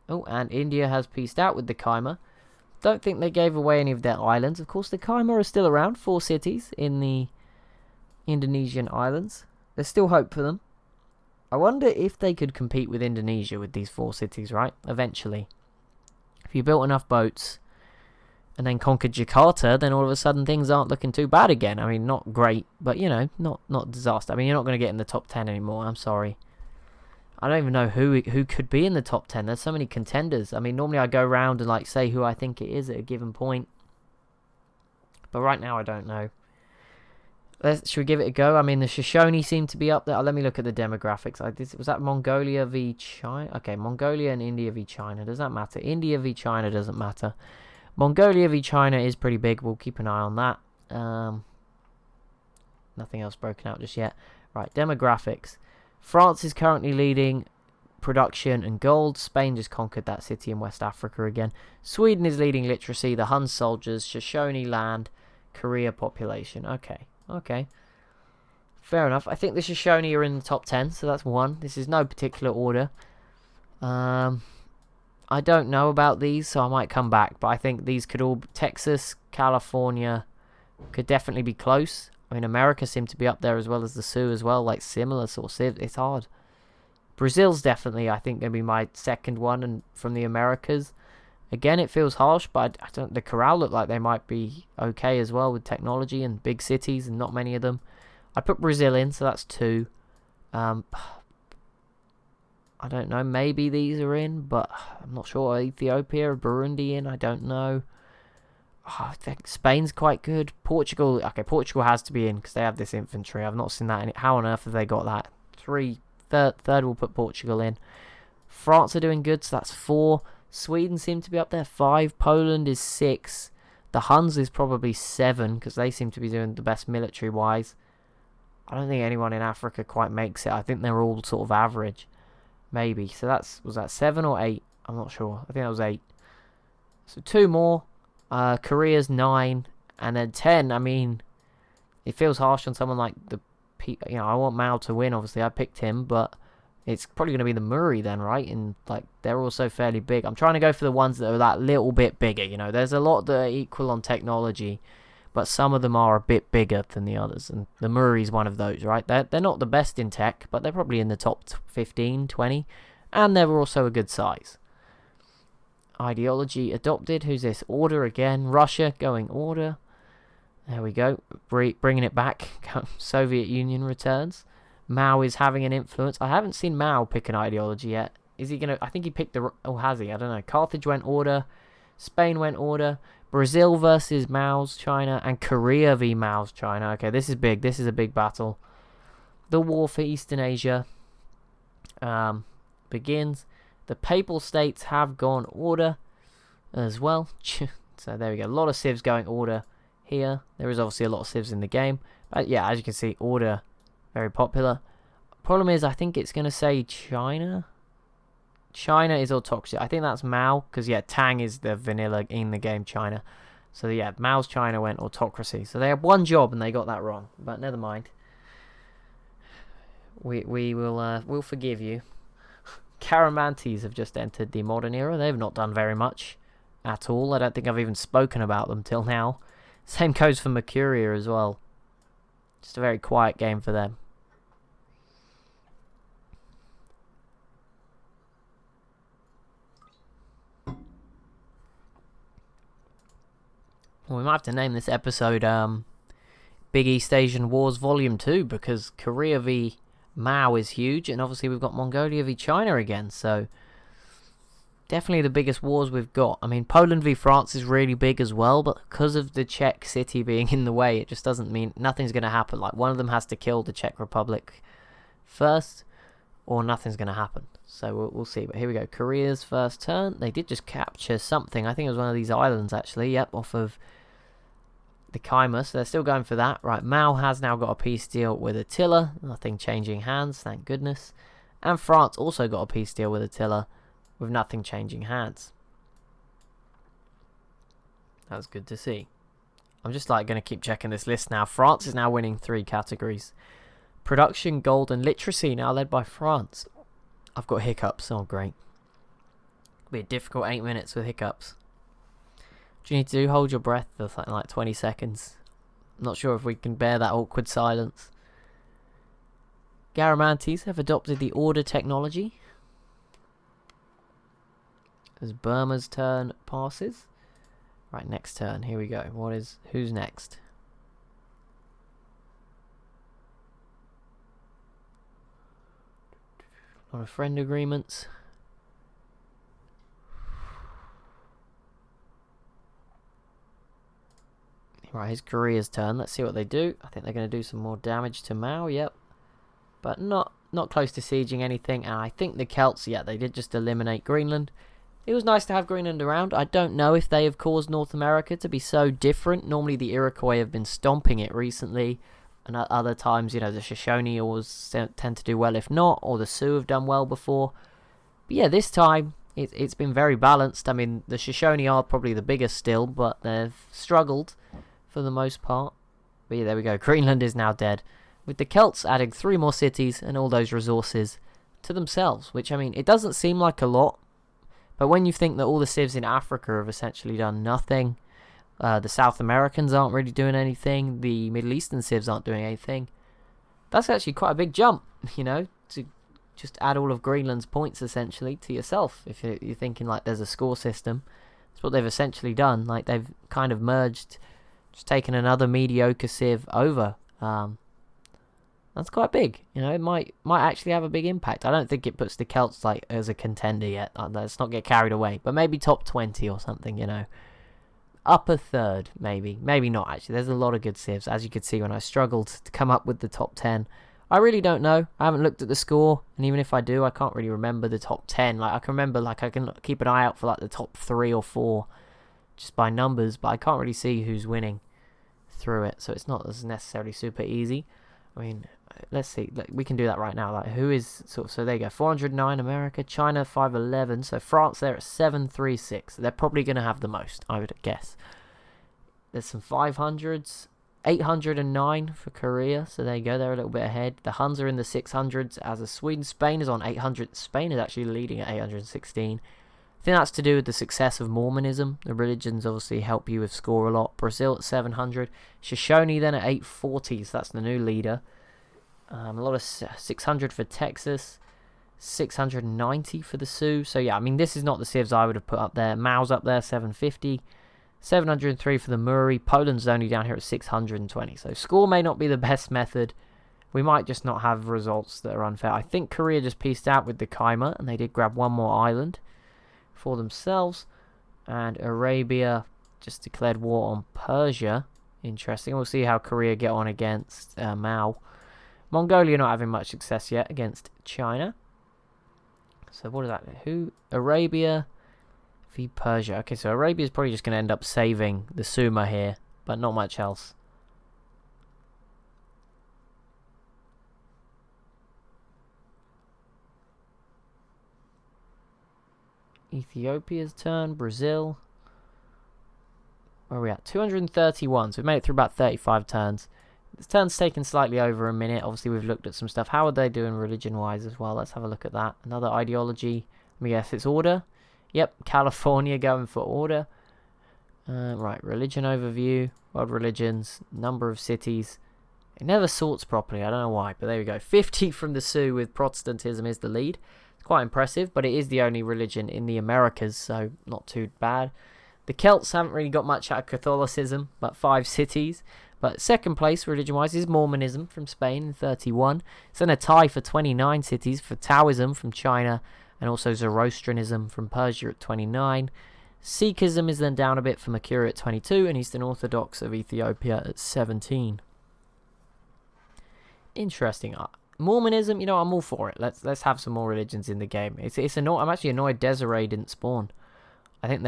Oh, and India has pieced out with the Khmer. Don't think they gave away any of their islands. Of course, the Khmer are still around. 4 cities in the Indonesian islands. There's still hope for them. I wonder if they could compete with Indonesia with these 4 cities, right? Eventually. If you built enough boats and then conquered Jakarta, then all of a sudden things aren't looking too bad again. I mean, not great, but, you know, not disaster. I mean, you're not going to get in the top 10 anymore. I'm sorry. I don't even know who could be in the top 10. There's so many contenders. I mean, normally I go around and, like, say who I think it is at a given point. But right now, I don't know. Should we give it a go? I mean, the Shoshone seem to be up there. Let me look at the demographics. Was that Mongolia v China? Okay, Mongolia and India v China. Does that matter? India v China doesn't matter. Mongolia v China is pretty big. We'll keep an eye on that. Nothing else broken out just yet. Right, demographics. France is currently leading production and gold. Spain just conquered that city in West Africa again. Sweden is leading literacy. The Hun soldiers. Shoshone land. Korea population. Okay. Fair enough. I think the Shoshone are in the top 10, so that's 1. This is no particular order. I don't know about these, so I might come back. But I think these could all... Texas, California could definitely be close. I mean, America seemed to be up there as well as the Sioux as well. Like, similar sort of... It's hard. Brazil's definitely, I think, going to be my second one and from the Americas. Again, it feels harsh, but I don't. The Corral look like they might be okay as well with technology and big cities and not many of them. I put Brazil in, so that's 2. I don't know. Maybe these are in, but I'm not sure. Ethiopia or Burundi in? I don't know. I think Spain's quite good. Portugal. Okay, Portugal has to be in because they have this infantry. I've not seen that. How on earth have they got that? Third we'll put Portugal in. France are doing good, so that's 4. Sweden seem to be up there, 5. Poland is 6. The Huns is probably 7, because they seem to be doing the best military-wise. I don't think anyone in Africa quite makes it. I think they're all sort of average. Maybe. So was that 7 or 8? I'm not sure. I think that was 8. So 2 more. Korea's 9. And then 10, I mean, it feels harsh on someone like I want Mao to win, obviously. I picked him, but It's probably going to be the Muri then, right? And like they're also fairly big. I'm trying to go for the ones that are that little bit bigger. You know, there's a lot that are equal on technology, but some of them are a bit bigger than the others. And the Muri's one of those, right? They're not the best in tech, but they're probably in the top 15, 20, and they're also a good size. Ideology adopted. Who's this? Order again. Russia going order. There we go. Bringing it back. Soviet Union returns. Mao is having an influence. I haven't seen Mao pick an ideology yet. Is he going to... I think he picked the... Oh, has he? I don't know. Carthage went order. Spain went order. Brazil versus Mao's China. And Korea v Mao's China. Okay, this is big. This is a big battle. The war for Eastern Asia begins. The Papal States have gone order as well. So there we go. A lot of civs going order here. There is obviously a lot of civs in the game. But yeah, as you can see, order, very popular. Problem is, I think it's going to say China. China is autocracy. I think that's Mao, because yeah, Tang is the vanilla in the game China. So yeah, Mao's China went autocracy. So they had one job and they got that wrong. But never mind. We'll forgive you. Caramantes have just entered the modern era. They've not done very much at all. I don't think I've even spoken about them till now. Same goes for Mercuria as well. Just a very quiet game for them. Well, we might have to name this episode Big East Asian Wars Volume 2, because Korea v Mao is huge, and obviously we've got Mongolia v China again, so definitely the biggest wars we've got. I mean, Poland v France is really big as well, but because of the Czech city being in the way, it just doesn't mean nothing's going to happen. Like, one of them has to kill the Czech Republic first, or nothing's going to happen. So we'll see. But here we go. Korea's first turn. They did just capture something. I think it was one of these islands, actually. Yep, off of the Kaima, so they're still going for that. Right, Mao has now got a peace deal with Attila. Nothing changing hands, thank goodness. And France also got a peace deal with Attila, with nothing changing hands. That's good to see. I'm just like going to keep checking this list now. France is now winning 3 categories. Production, gold, and literacy now led by France. I've got hiccups. Oh, great. It'll be a difficult 8 minutes with hiccups. What you need to do, hold your breath for something like 20 seconds. I'm not sure if we can bear that awkward silence. Garamantes have adopted the order technology. As Burma's turn passes. Right, next turn. Here we go. Who's next? A lot of friend agreements. Right, his Korea's turn. Let's see what they do. I think they're going to do some more damage to Mao. Yep. But not close to sieging anything. And I think the Celts, yeah, they did just eliminate Greenland. It was nice to have Greenland around. I don't know if they have caused North America to be so different. Normally the Iroquois have been stomping it recently. And at other times, you know, the Shoshone always tend to do well if not. Or the Sioux have done well before. But yeah, this time it's been very balanced. I mean, the Shoshone are probably the biggest still, but they've struggled for the most part. But yeah, there we go. Greenland is now dead. With the Celts adding 3 more cities and all those resources to themselves. Which, I mean, it doesn't seem like a lot. But when you think that all the civs in Africa have essentially done nothing, the South Americans aren't really doing anything, the Middle Eastern civs aren't doing anything, that's actually quite a big jump, you know, to just add all of Greenland's points essentially to yourself. If you're thinking like there's a score system, that's what they've essentially done. Like, they've kind of merged, just taken another mediocre civ over. That's quite big, you know. It might actually have a big impact. I don't think it puts the Celts like as a contender yet. Let's not get carried away. But maybe top 20 or something, you know. Upper third, maybe not actually. There's a lot of good civs, as you could see when I struggled to come up with the top 10. I really don't know. I haven't looked at the score, and even if I do, I can't really remember the top 10. Like, I can remember, like, I can keep an eye out for like the top 3 or 4 just by numbers, but I can't really see who's winning through it, so it's not as necessarily super easy. I mean, let's see. We can do that right now. Like, who is so there you go. 409 America, China 511. So France there at 736. They're probably going to have the most, I would guess. There's some 500s. 809 for Korea, so there you go, they're a little bit ahead. The Huns are in the 600s, as is Sweden. Spain is on 800. Spain is actually leading at 816. I think that's to do with the success of Mormonism. The religions obviously help you with score a lot. Brazil at 700. Shoshone then at 840, so that's the new leader. A lot of 600 for Texas. 690 for the Sioux. So yeah, I mean, this is not the civs I would have put up there. Mao's up there, 750. 703 for the Muri. Poland's only down here at 620. So score may not be the best method. We might just not have results that are unfair. I think Korea just pieced out with the Kaima, and they did grab one more island for themselves. And Arabia just declared war on Persia. Interesting. We'll see how Korea get on against Mao. Mongolia not having much success yet against China. So what is that? Who? Arabia v Persia. Okay, so Arabia is probably just going to end up saving the Suma here, but not much else. Ethiopia's turn. Brazil. Where are we at? 231. So we made it through about 35 turns. This turn's taken slightly over a minute. Obviously, we've looked at some stuff. How are they doing religion-wise as well? Let's have a look at that. Another ideology. Let me guess, it's order. Yep, California going for order. Right, religion overview. World religions. Number of cities. It never sorts properly. I don't know why, but there we go. 50 from the Sioux with Protestantism is the lead. It's quite impressive, but it is the only religion in the Americas, so not too bad. The Celts haven't really got much out of Catholicism, but 5 cities. But second place, religion-wise, is Mormonism from Spain in 31. It's then a tie for 29 cities for Taoism from China, and also Zoroastrianism from Persia at 29. Sikhism is then down a bit for Mercury at 22, and Eastern Orthodox of Ethiopia at 17. Interesting. Mormonism, you know, I'm all for it. Let's have some more religions in the game. I'm actually annoyed Desiree didn't spawn. I think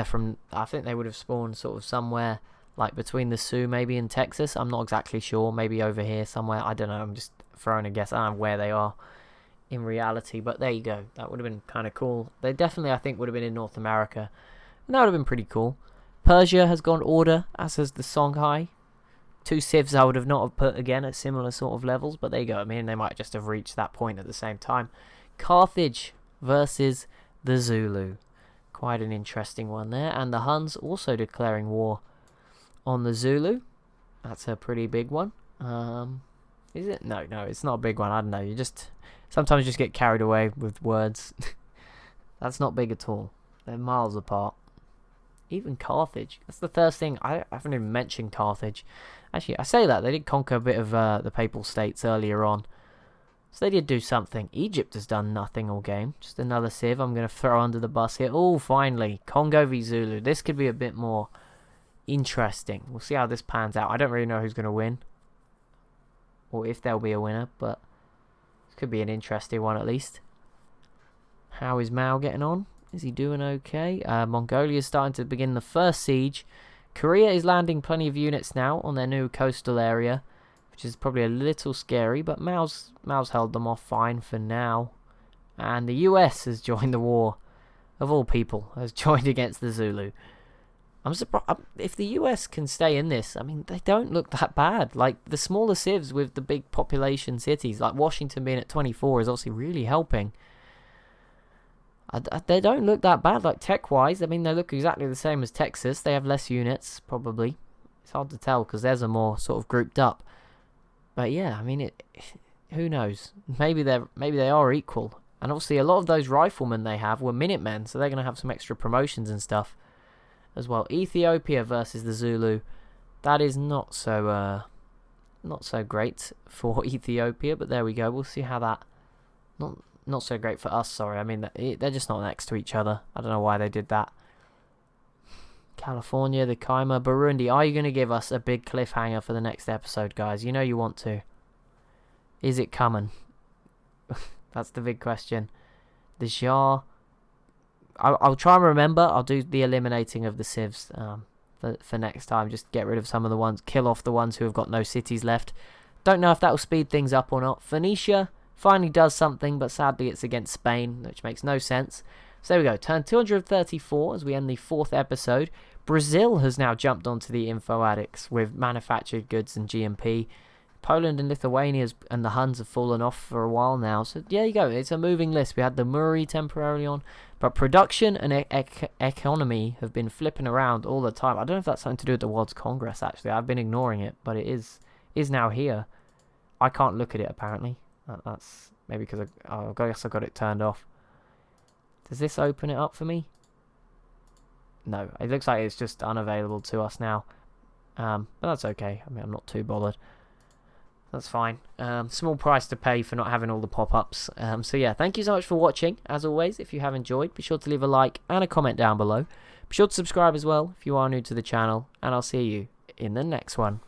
they would have spawned sort of somewhere like between the Sioux maybe in Texas. I'm not exactly sure. Maybe over here somewhere. I don't know. I'm just throwing a guess. I don't know where they are in reality, but there you go. That would have been kind of cool. They definitely, I think, would have been in North America, and that would have been pretty cool. Persia has gone order, as has the Songhai. 2 civs I would have not have put again at similar sort of levels, but there you go. I mean, they might just have reached that point at the same time. Carthage versus the Zulu. Quite an interesting one there. And the Huns also declaring war on the Zulu. That's a pretty big one. Is it? No, it's not a big one. I don't know. You just sometimes just get carried away with words. That's not big at all. They're miles apart. Even Carthage. That's the first thing. I haven't even mentioned Carthage. Actually, I say that. They did conquer a bit of the Papal States earlier on. So they did do something. Egypt has done nothing all game. Just another civ I'm going to throw under the bus here. Oh, finally. Congo v Zulu. This could be a bit more interesting. We'll see how this pans out. I don't really know who's going to win, or if there'll be a winner, but this could be an interesting one at least. How is Mao getting on? Is he doing okay? Mongolia is starting to begin the first siege. Korea is landing plenty of units now on their new coastal area, which is probably a little scary, but Mao's held them off fine for now. And the US has joined the war, of all people, has joined against the Zulu. I'm surprised if the US can stay in this. I mean, they don't look that bad. Like, the smaller civs with the big population cities, like Washington being at 24, is obviously really helping. They don't look that bad, like tech-wise. I mean, they look exactly the same as Texas. They have less units, probably. It's hard to tell because theirs are more sort of grouped up. But yeah, I mean, who knows? Maybe they are equal. And obviously, a lot of those riflemen they have were Minutemen, so they're going to have some extra promotions and stuff as well. Ethiopia versus the Zulu. That is not so great for Ethiopia, but there we go. We'll see how that. Not so great for us, sorry. I mean, they're just not next to each other. I don't know why they did that. California, the Kaima, Burundi. Are you going to give us a big cliffhanger for the next episode, guys? You know you want to. Is it coming? That's the big question. The Jar. I'll try and remember. I'll do the eliminating of the civs for next time. Just get rid of some of the ones. Kill off the ones who have got no cities left. Don't know if that will speed things up or not. Phoenicia finally does something, but sadly it's against Spain, which makes no sense. So there we go. Turn 234 as we end the 4th episode. Brazil has now jumped onto the info addicts with manufactured goods and GMP. Poland and Lithuania and the Huns have fallen off for a while now. So there you go. It's a moving list. We had the Muri temporarily on. But production and economy have been flipping around all the time. I don't know if that's something to do with the World's Congress, actually. I've been ignoring it, but it is now here. I can't look at it, apparently. That's maybe because I guess I got it turned off. Does this open it up for me? No, it looks like it's just unavailable to us now. But that's okay. I mean, I'm not too bothered. That's fine. Small price to pay for not having all the pop-ups. So yeah, thank you so much for watching. As always, if you have enjoyed, be sure to leave a like and a comment down below. Be sure to subscribe as well if you are new to the channel. And I'll see you in the next one.